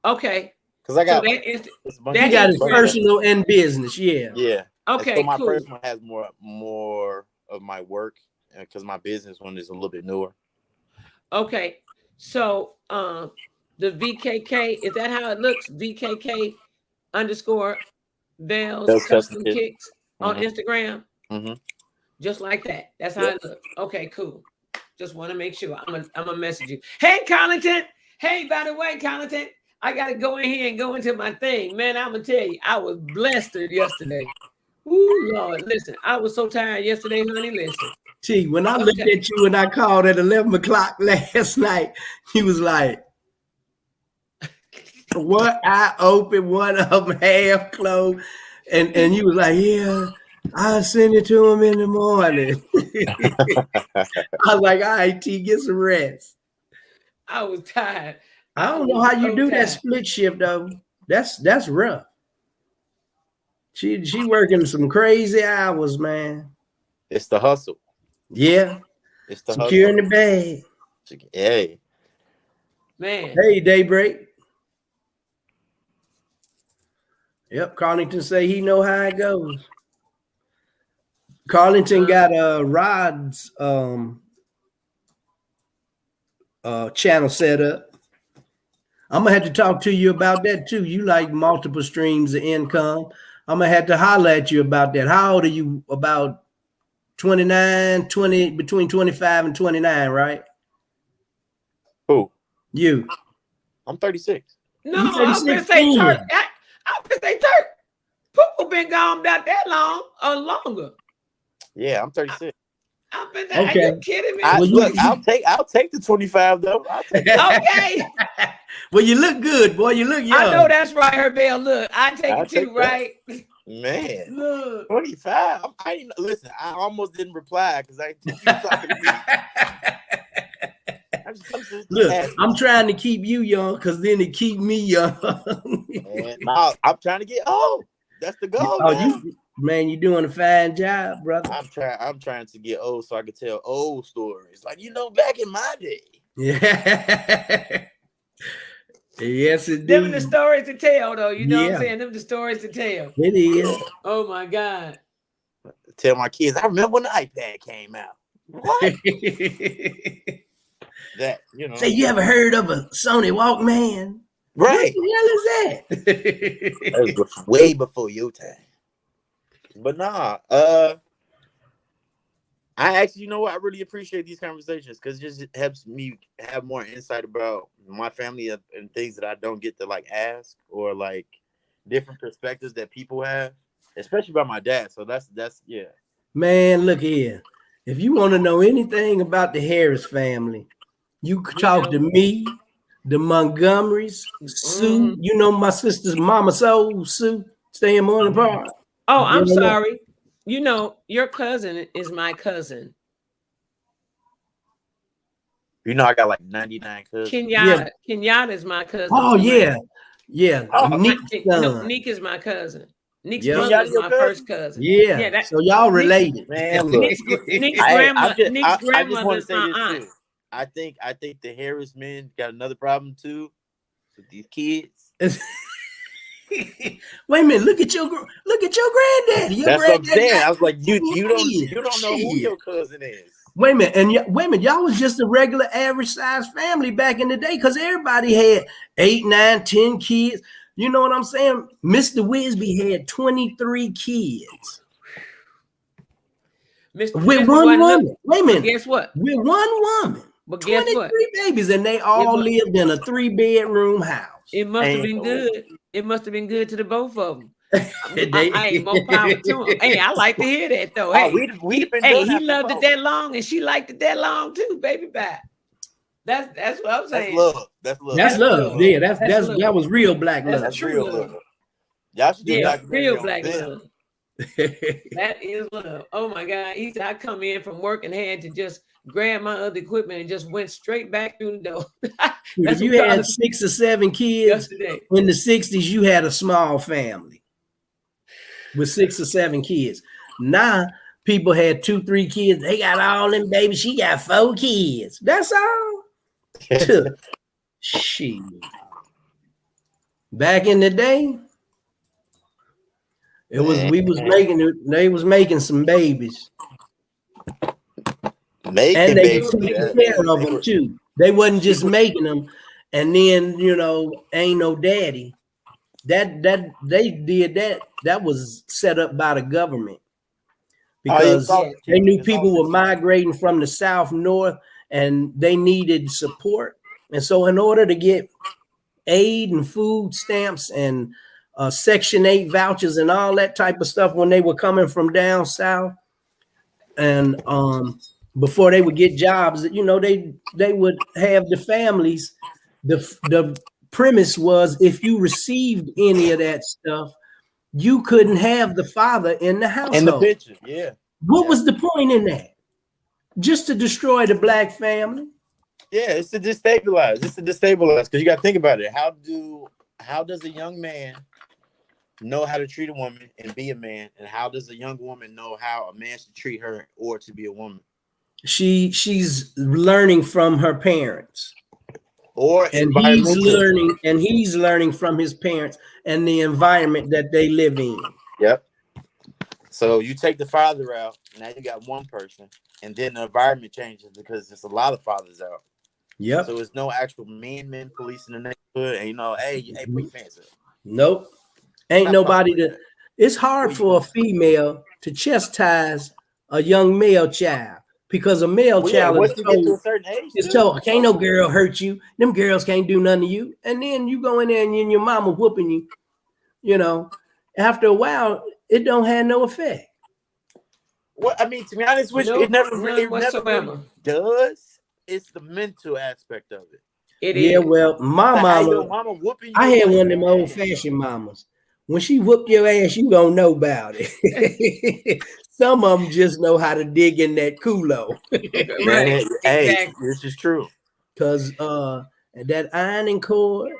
Okay.
Because I got
that got his personal and business. Yeah.
Yeah.
Okay.
So my personal has more of my work, because my business one is a little bit newer.
Okay. So the VKK, is that how it looks? VKK _Vels Custom Kicks on Instagram. Just like that. That's how it looks. Okay, cool. Just want to make sure. I'm gonna message you. Hey, Carlington. Hey, by the way, Carlington, I gotta go in here and go into my thing. Man, I'm gonna tell you, I was blessed yesterday. Ooh, Lord, listen, I was so tired yesterday, honey. Listen.
Gee, when I looked at you when I called at 11 o'clock last night, he was like, one eye open, one of them half closed, and you was like, yeah, I'll send it to him in the morning. I was like, all right, T, get some rest.
I was tired.
I don't know how you do that split shift though. That's rough. She working some crazy hours, man.
It's the hustle.
Yeah.
It's the
securing hustle. The bag.
Hey.
Man.
Hey, Daybreak. Yep, Carlington say he know how it goes. Carlington got Rod's channel set up. I'm gonna have to talk to you about that too. You like multiple streams of income. I'm gonna have to holler at you about that. How old are you? About 29, 20, between 25 and 29, right?
Who?
You.
I'm 36.
No,
You
I'm
36
gonna say Turk.
then.
I'm gonna say Turk. Pooh been gone about that long or longer.
Yeah, I'm 36.
I've been. Are
Okay.
you kidding me?
Well,
Look, I'll take the 25 though. I'll take it.
Okay.
Well, you look good, boy. You look young.
I know that's right, Herbell. Look, I take
I'll
it too,
take that.
right?
Man,
Look.
25. I didn't listen. I almost didn't reply because I you talking to me.
Look, I'm trying to keep you young because then it keep me young.
And now I'm trying to get old. That's the goal.
Oh, you're doing a fine job, brother.
I'm trying to get old so I can tell old stories. Like, back in my day.
Yeah. Yes,
Them
indeed.
the stories to tell, though. You know what I'm saying? Them the stories to tell.
It is.
Oh my God.
Tell my kids, I remember when the iPad came out. What? That,
Say, you ever heard of a Sony Walkman?
Right.
What the hell is that?
That was way before your time. But nah, I actually, I really appreciate these conversations because it just helps me have more insight about my family and things that I don't get to ask, or different perspectives that people have, especially about my dad. So that's yeah.
Man, look here. If you want to know anything about the Harris family, you could talk to me, the Montgomerys, Sue. You know my sister's mama, Sue, stay in Morning Park.
Oh, I'm sorry. Your cousin is my cousin.
I got 99 cousins.
Kenyatta is my cousin.
Oh, yeah. Yeah.
Nick is my cousin. Nick's brother is my first cousin.
Yeah. So y'all related.
Man,
Nick's grandmother is my aunt.
I think the Harris men got another problem too with these kids.
Wait a minute, look at your granddaddy.
That's what I'm saying. I was like, you don't know who your cousin is.
Wait a minute, y'all was just a regular average size family back in the day because everybody had 8, 9, 10 kids. You know what I'm saying? Mr. Wisby had 23 kids. With one woman. Wait a minute.
Guess what?
With one woman.
But guess what?
23 babies, and they all lived in a 3-bedroom house.
It must have been good. It must have been good to the both of them. I ain't more power to him. Hey, I like to hear that though. Hey, he loved it that long, and she liked it that long too, baby. Bye. That's what I'm saying.
That's love.
That's love. Yeah, that was real black love.
That's real love. Y'all should do
real black love. That is love. Oh my God. He said I come in from work and had to just grab my other equipment and just went straight back through the door.
If you had 6 or 7 kids in the 60s, you had a small family with 6 or 7 kids. Now people had 2, 3 kids. They got all them babies. She got 4 kids. That's all. Shit. Back in the day, they was making some babies. And they took care of them too. They wasn't just making them and then ain't no daddy. That they did that. That was set up by the government because they knew people were migrating from the south north and they needed support. And so in order to get aid and food stamps and Section 8 vouchers and all that type of stuff when they were coming from down south, and before they would get jobs, they would have the families. The premise was if you received any of that stuff, you couldn't have the father in the household.
In the picture, yeah.
What was the point in that? Just to destroy the black family?
Yeah, it's to destabilize. Because you got to think about it. How does a young man know how to treat a woman and be a man, and how does a young woman know how a man should treat her or to be a woman?
She's learning from her parents, he's learning from his parents and the environment that they live in.
Yep. So you take the father out, now you got one person, and then the environment changes because there's a lot of fathers out.
Yep.
So it's no actual men police in the neighborhood, and hey, put your pants up.
Nope. Ain't nobody to. It's hard for a female to chastise a young male child. because a male
Well, yeah,
child
once
is
you get to a
told,
certain age,
it's
too.
told, can't no girl hurt you. Them girls can't do nothing to you. And then you go in there and your mama whooping you, you know. After a while, it don't have no effect.
Well, I mean, to be honest with you,
Nope,
it never
none
really
whatsoever.
does. It's the mental aspect of it.
It
Yeah,
is.
well, my
Like how your
mama,
mama whooping you.
I
Is
had
like,
one of them
man.
old-fashioned mamas. When she whooped your ass, you gonna know about it. Some of them just know how to dig in that culo.
Right.
Man, hey,
Exactly.
this is true.
Cause that ironing cord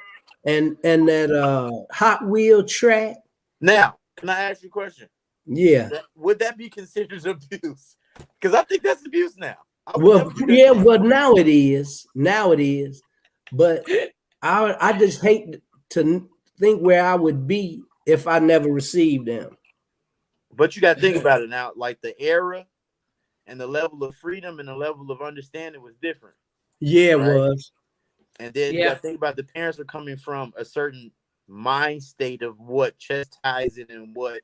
and that Hot Wheel track.
Now, can I ask you a question?
Yeah.
Would that be considered abuse? Because I think that's abuse now.
Well, yeah, well, now it is. Now it is. But I just hate to think where I would be if I never received them.
But you got to think about it now. Like the era and the level of freedom and the level of understanding was different.
Yeah, it
right?
was.
And then you got to think about the parents are coming from a certain mind state of what chastising and what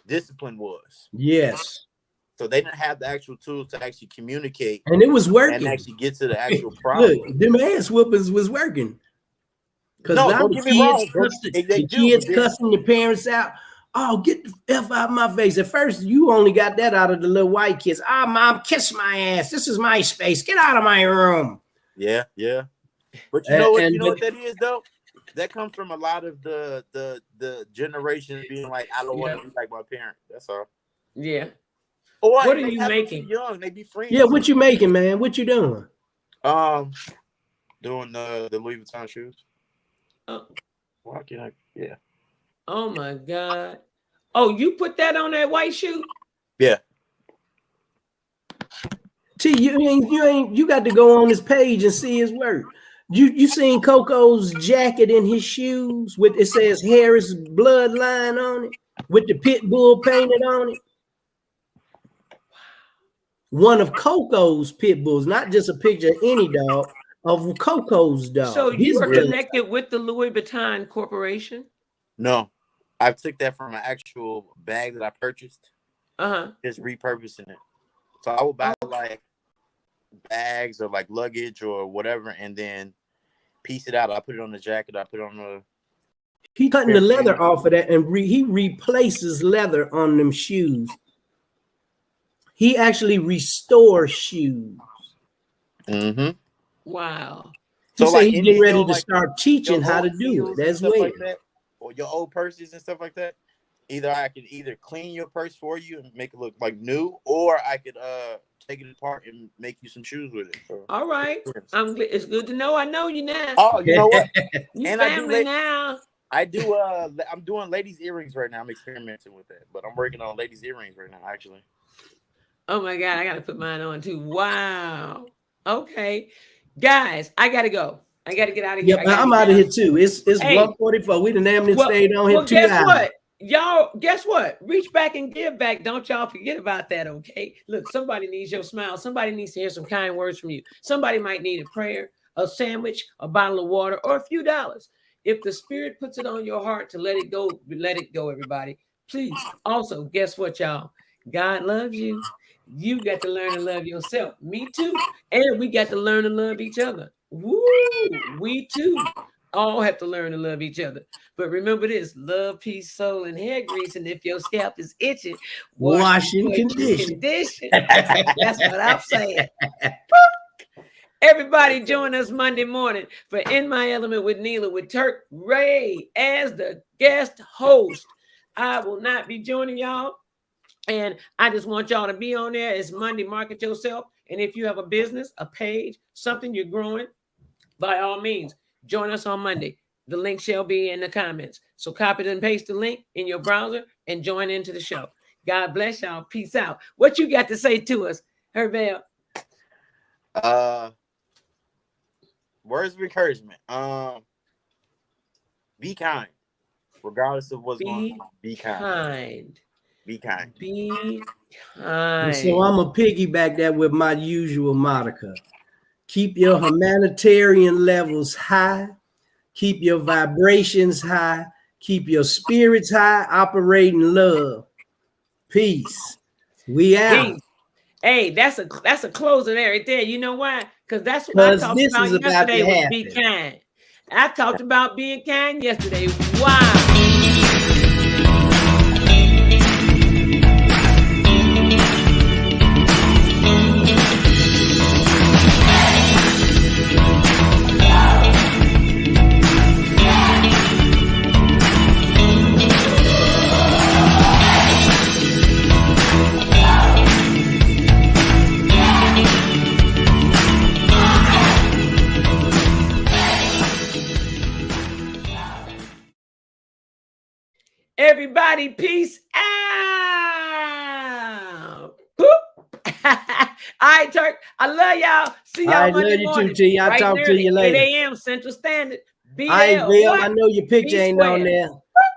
discipline was.
Yes.
So they didn't have the actual tools to actually communicate.
And it was working.
And actually get to the actual problem.
Look, them ass whoopers was working. Because
no,
now
don't
the
get me wrong.
kids cussing the parents out. Oh, get the F out of my face. At first, you only got that out of the little white kids. Ah, mom, kiss my ass. This is my space. Get out of my room.
Yeah, yeah. But you know what? You know what that is, though? That comes from a lot of the generation being like, I don't want to be like my parent. That's all.
Yeah.
Or
what are you making?
Young, they be friends.
Yeah, what you making, man? What you doing?
Doing the Louis Vuitton shoes.
Oh.
Why can't I? Yeah.
Oh my God. Oh, you put that on that white shoe?
Yeah.
T, you got to go on his page and see his work. You seen Coco's jacket in his shoes with it says Harris bloodline on it with the pit bull painted on it. One of Coco's pit bulls, not just a picture of any dog, of Coco's dog.
So you are connected with the Louis Vuitton Corporation?
No, I took that from an actual bag that I purchased. Just repurposing it. So I would buy like bags or like luggage or whatever, and then piece it out. I put it on the jacket. I put it on the.
He cutting the leather off of that, and he replaces leather on them shoes. He actually restores shoes.
Mm-hmm.
Wow.
He said he's getting ready to start teaching how to do it as well.
Like that, or your old purses and stuff like that. Either I could clean your purse for you and make it look like new, or I could take it apart and make you some shoes with it. So,
all right. It's good to know. I know you now.
Oh, you know what?
You and family now.
I do I'm doing ladies' earrings right now. I'm experimenting with that, but I'm working on ladies' earrings right now, actually.
Oh my God, I gotta put mine on too. Wow. Okay. Guys, I gotta go. I gotta get out of here.
Yep, I'm out of here too. It's 1:44. We done damn stayed on here 2 hours.
Guess what? Y'all, guess what? Reach back and give back. Don't y'all forget about that, okay? Look, somebody needs your smile. Somebody needs to hear some kind words from you. Somebody might need a prayer, a sandwich, a bottle of water, or a few dollars. If the Spirit puts it on your heart to let it go, everybody. Please. Also, guess what, y'all? God loves you. You got to learn to love yourself. Me too. And we got to learn to love each other. Woo! We too all have to learn to love each other. But remember this: love, peace, soul, and hair grease. And if your scalp is itching, wash and condition. That's what I'm saying. Everybody join us Monday morning for In My Element with Neela with Turk Ray as the guest host. I will not be joining y'all. And I just want y'all to be on there. It's Monday, market yourself. And if you have a business, a page, something you're growing, by all means, join us on Monday. The link shall be in the comments. So copy and paste the link in your browser and join into the show. God bless y'all. Peace out. What you got to say to us, Hervel?
Words of encouragement. Be kind. Regardless of what's going on. Be kind. Be kind.
Be kind.
So I'm going to piggyback that with my usual moniker. Keep your humanitarian levels high. Keep your vibrations high. Keep your spirits high. Operate in love. Peace. We out.
Peace. Hey, that's a closing right there. You know why? Because that's what I
Because
talked
this
about
is about
yesterday
to
was be
happen.
kind. I talked about being kind yesterday. Wow. Everybody, peace out. Boop. All right, Turk. I love y'all. See y'all
I
Monday
love you too,
morning.
T. I'll
Bright and
talk to
early,
you
8
later.
a.m. Central Standard. Be
All right,
there.
Bill.
What?
I know your picture
Be
ain't on
square.
there.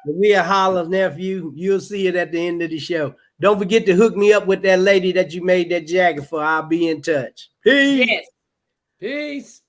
But we'll holler, nephew. You'll see it at the end of the show. Don't forget to hook me up with that lady that you made that jacket for. I'll be in touch. Peace.
Yes. Peace.